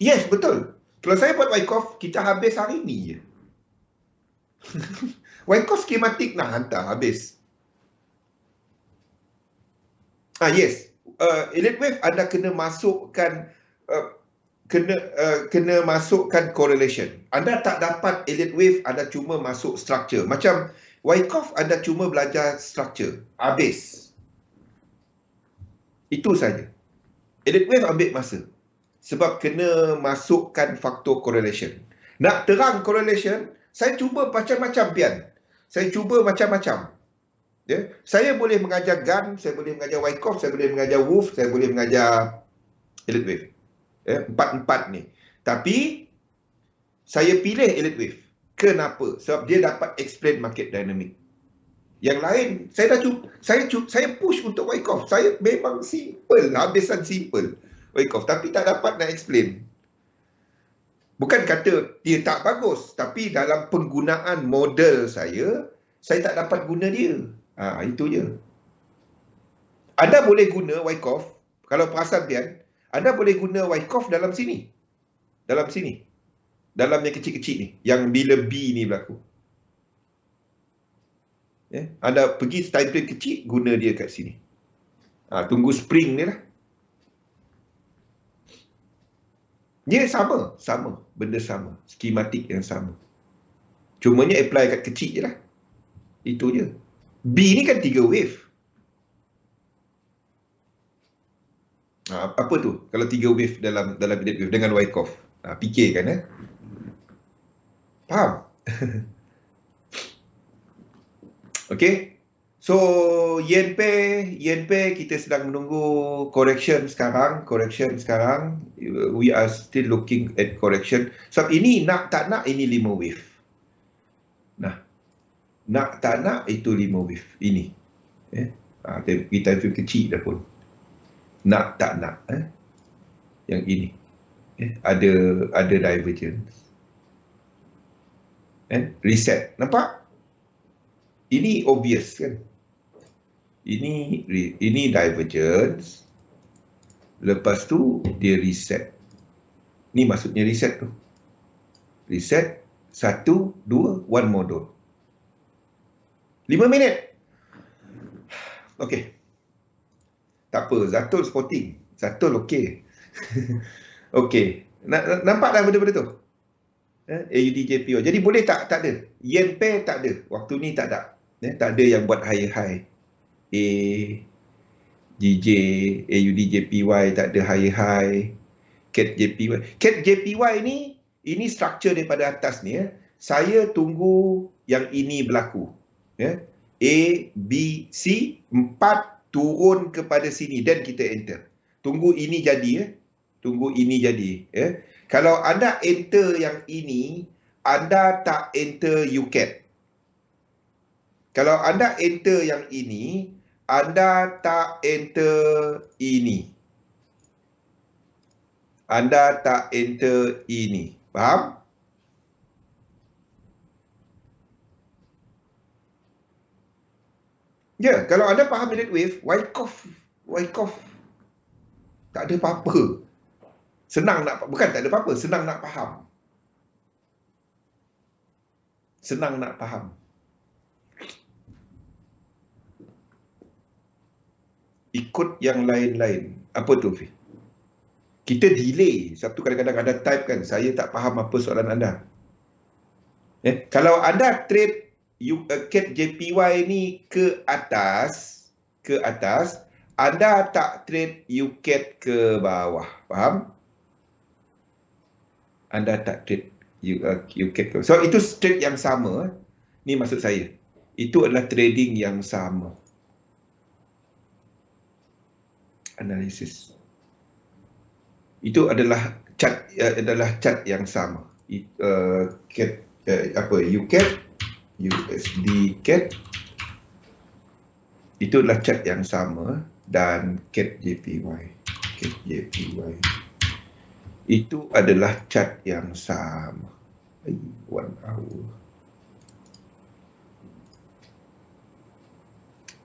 Yes, betul. Kalau saya buat Wyckoff, kita habis hari ni je. Wyckoff skematik nak hantar habis. Yes. Elite wave anda kena masukkan kena masukkan correlation. Anda tak dapat elite wave, anda cuma masuk structure. Macam Wyckoff, anda cuma belajar structure. Habis. Itu saja. Elite wave ambil masa. Sebab kena masukkan faktor correlation. Nak terang correlation, saya cuba macam-macam pian. Saya cuba macam-macam. Ya? Saya boleh mengajar GAN, saya boleh mengajar Wyckoff, saya boleh mengajar Wolf, saya boleh mengajar elite wave. Ya? Empat-empat ni. Tapi saya pilih elite wave. Kenapa? Sebab dia dapat explain market dynamic. Yang lain, saya dah saya push untuk Wyckoff. Saya memang simple, habisan simple Wyckoff, tapi tak dapat nak explain. Bukan kata dia tak bagus, tapi dalam penggunaan model saya tak dapat guna dia. Itu je. Anda boleh guna Wyckoff, kalau perasan Pian, anda boleh guna Wyckoff dalam sini. Dalam sini. Dalam yang kecil-kecil ni, yang bila B ni berlaku. Ya, anda pergi time frame kecil, guna dia kat sini. Tunggu spring ni lah. Dia sama. Benda sama. Skematik yang sama. Cumanya apply kat kecil je lah. Itu je. B ni kan 3 wave. Apa tu? Kalau 3 wave dalam elite wave dengan Wyckoff. Fikirkan. Faham? Okay. So, Yen Pei kita sedang menunggu correction sekarang. We are still looking at correction. Sebab ini nak tak nak, ini 5 wave. Nak tak nak, itu 5 wave. Ini. Kita film kecil dah pun. Nak tak nak. Yang ini. Ada divergence. Reset. Nampak? Ini obvious kan? Ini divergence. Lepas tu dia reset. Ni maksudnya reset tu. Reset 1, 2, 1 modul. 5 minit. Okey. Tak apa, Zatul spotting. Zatul okey. Okey. Nampak dah benda-benda tu? AUDJPO. Jadi boleh tak? Tak ada. Yen Pei tak ada. Waktu ni tak ada. Tak ada yang buat high. GJ, AUDJPY tak ada high. CAT JPY. CAT JPY ini structure daripada atas ni. Saya tunggu yang ini berlaku. A, B, C, 4 turun kepada sini dan kita enter. Tunggu ini jadi. Tunggu ini jadi. Kalau anda enter yang ini, anda tak enter UCAT. Kalau anda enter yang ini, anda tak enter ini. Anda tak enter ini. Faham? Ya, kalau anda faham elite wave, Wyckoff tak ada apa-apa. Bukan tak ada apa-apa, senang nak faham. Senang nak faham. Ikut yang lain-lain. Apa tu, Fi? Kita delay. Sebab tu kadang-kadang anda type kan, saya tak faham apa soalan anda. Kalau anda trade CAT JPY ni ke atas, anda tak trade UCAT ke bawah. Faham? Anda tak trade UCAT ke bawah. So, itu trade yang sama. Ni maksud saya. Itu adalah trading yang sama. Analisis. Itu adalah chart yang sama. UCAT, USD CAT, itu adalah chart yang sama, dan CAT JPY. Itu adalah chart yang sama. 1 hour.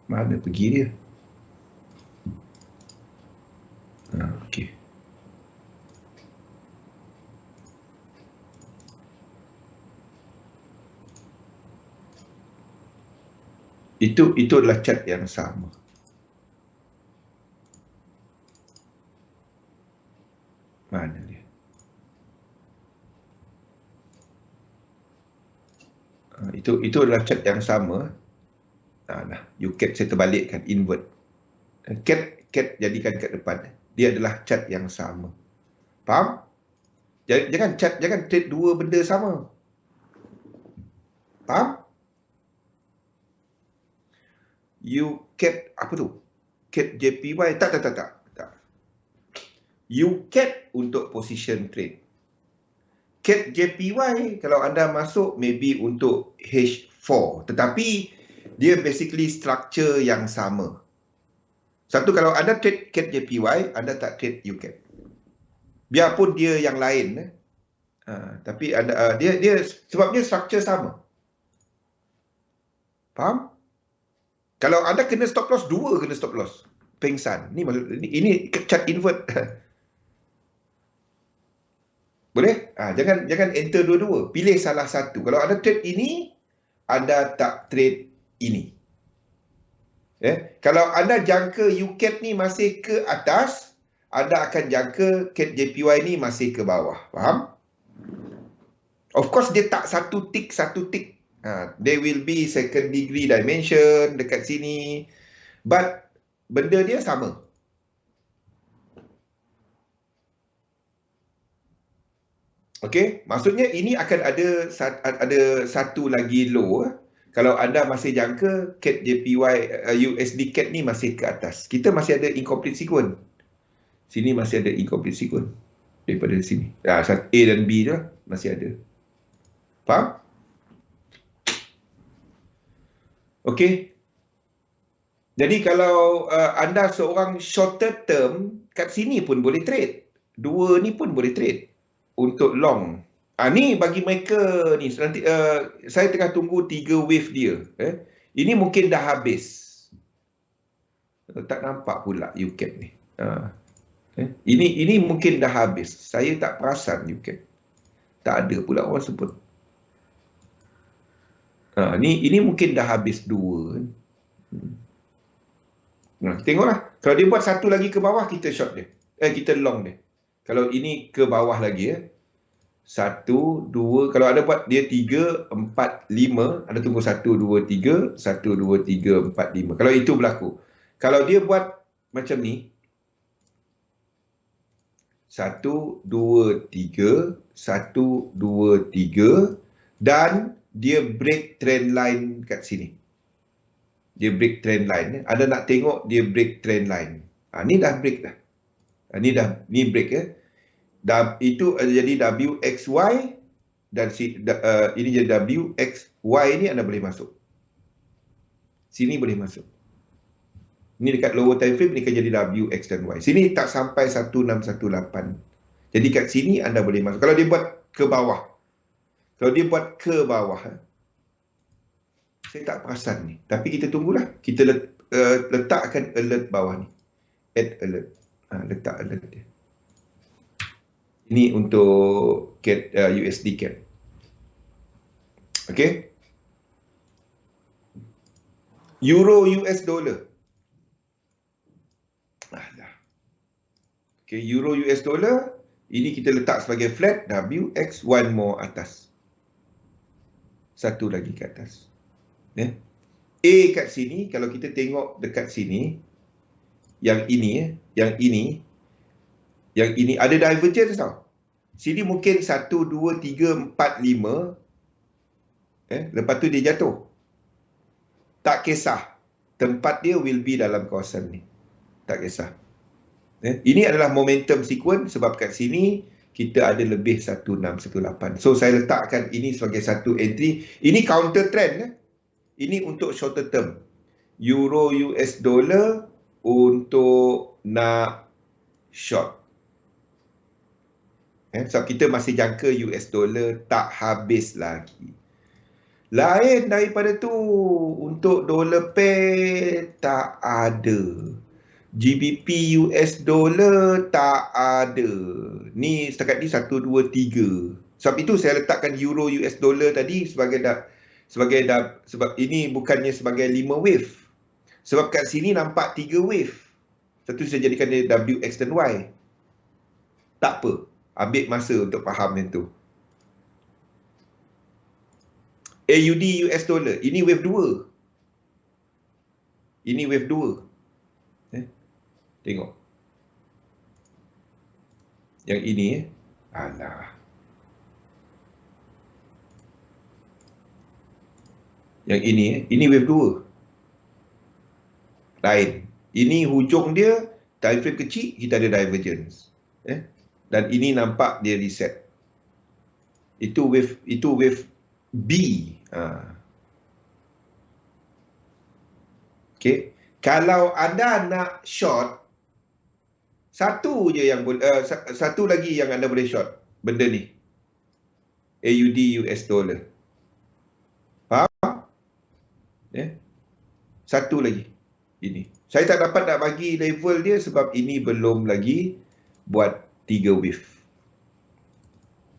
Mana pergi dia? Okey. Itu adalah chart yang sama. Mana dia? Itu adalah chart yang sama. Nah, UCAT saya terbalikkan, invert. CAT jadikan kat depan. Dia adalah chart yang sama. Faham? Jangan trade dua benda sama. Faham? UCAT apa tu? CAT JPY tak. UCAT untuk position trade. CAT JPY kalau anda masuk maybe untuk H4, tetapi dia basically structure yang sama. Satu, kalau anda trade CAT JPY, anda tak trade UCAT. Biarpun dia yang lain, tapi ada dia sebabnya structure sama. Faham? Kalau anda kena stop loss, dua kena stop loss. Pengsan. Ini chart invert. Boleh? Jangan enter dua-dua. Pilih salah satu. Kalau anda trade ini, anda tak trade ini. Kalau anda jangka UCAT ni masih ke atas, anda akan jangka CAT JPY ni masih ke bawah. Faham? Of course, dia tak satu tick. There will be second degree dimension dekat sini. But, benda dia sama. Okey, maksudnya ini akan ada satu lagi low. Kalau anda masih jangka CAT JPY USD CAT ni masih ke atas. Kita masih ada incomplete sequence. Sini masih ada incomplete sequence daripada sini. A dan B tu masih ada. Faham? Okey. Jadi kalau anda seorang shorter term, kat sini pun boleh trade. Dua ni pun boleh trade. Untuk long. Ni bagi mereka ni nanti saya tengah tunggu 3 wave dia. Ini mungkin dah habis. Tak nampak pula UCAT ni. Ini mungkin dah habis. Saya tak perasan UCAT. Tak ada pula orang sebut. Ini mungkin dah habis dua. Tengoklah. Kalau dia buat satu lagi ke bawah, kita short dia. Kita long dia. Kalau ini ke bawah lagi 1, 2, kalau ada buat dia 3, 4, 5, ada tunggu 1, 2, 3, 1, 2, 3, 4, 5. Kalau itu berlaku. Kalau dia buat macam ni, 1, 2, 3, 1, 2, 3, dan dia break trend line kat sini. Dia break trend line. Ada nak tengok dia break trend line. Ni dah break dah. Ni break itu jadi WXY dan ini jadi WXY ni anda boleh masuk. Sini boleh masuk. Ini dekat lower time frame ni akan jadi WX dan Y. Sini tak sampai 1618. Jadi kat sini anda boleh masuk. Kalau dia buat ke bawah. Saya tak perasan ni. Tapi kita tunggulah. Kita letakkan alert bawah ni. Add alert. Letak alert dia. Ini untuk CAT, USD CAT. Okey. Euro US dollar. Okey, Euro US dollar. Ini kita letak sebagai flat. WX, one more atas. Satu lagi ke atas. A kat sini, kalau kita tengok dekat sini, yang ini ada divergence tau. Sini mungkin 1, 2, 3, 4, 5. Lepas tu dia jatuh. Tak kisah. Tempat dia will be dalam kawasan ni. Tak kisah. Ini adalah momentum sequence sebab kat sini kita ada lebih 1618. So saya letakkan ini sebagai satu entry. Ini counter trend. Ini untuk shorter term. Euro US dollar untuk nak short. Sebab kita masih jangka US dollar tak habis lagi. Lain daripada tu, untuk dollar pair tak ada. GBP US dollar tak ada. Ni setakat ni 1, 2, 3. Sebab itu saya letakkan euro US dollar tadi sebagai sebab ini bukannya sebagai 5 wave. Sebab kat sini nampak 3 wave. Satu saya jadikan dia W, X dan Y. Tak apa. Ambil masa untuk faham yang tu. AUD US dollar. Ini wave 2. Ini wave 2. Tengok. Yang ini alah. Yang ini wave 2. Lain. Ini hujung dia, time frame kecil, kita ada divergence. Dan ini nampak dia reset. Itu wave B. Okay. Kalau anda nak short, satu lagi yang anda boleh short. Benda ni. AUD US dollar. Faham? Satu lagi. Ini. Saya tak dapat nak bagi level dia sebab ini belum lagi buat 3 wave.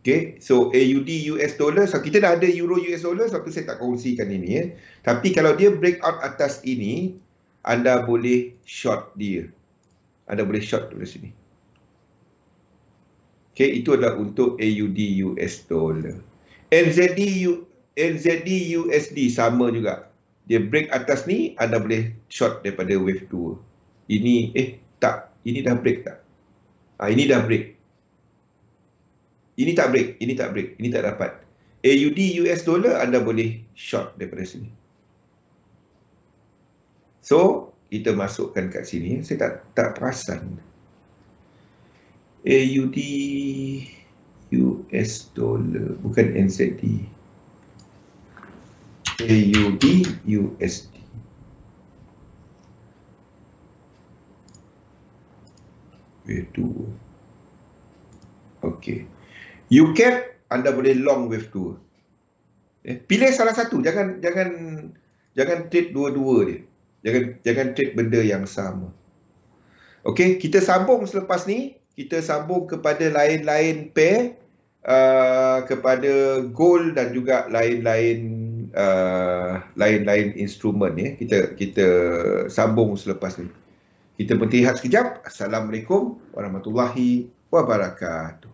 Okay. So AUD US dollar. So kita dah ada Euro US dollar. Sebab tu saya tak kongsikan ini. Tapi kalau dia breakout atas ini, anda boleh short dia. Anda boleh short dari sini. Okay. Itu adalah untuk AUD US dollar. NZD USD sama juga. Dia break atas ni, anda boleh short daripada wave 2. Ini, tak. Ini dah break tak? Ini dah break. Ini tak break. Ini tak break. Ini tak dapat. AUD US dollar, anda boleh short daripada sini. So, kita masukkan kat sini. Saya tak perasan. AUD US dollar. Bukan NZD. AUD USD. Wave 2. Okey. UCAP anda boleh long wave 2. Pilih salah satu, jangan trade dua-dua dia. Jangan trade benda yang sama. Okey, kita sambung selepas ni, kita sambung kepada lain-lain pair, kepada gold dan juga lain-lain instrumen ya. Kita sambung selepas ni. Kita berhenti sekejap. Assalamualaikum warahmatullahi wabarakatuh.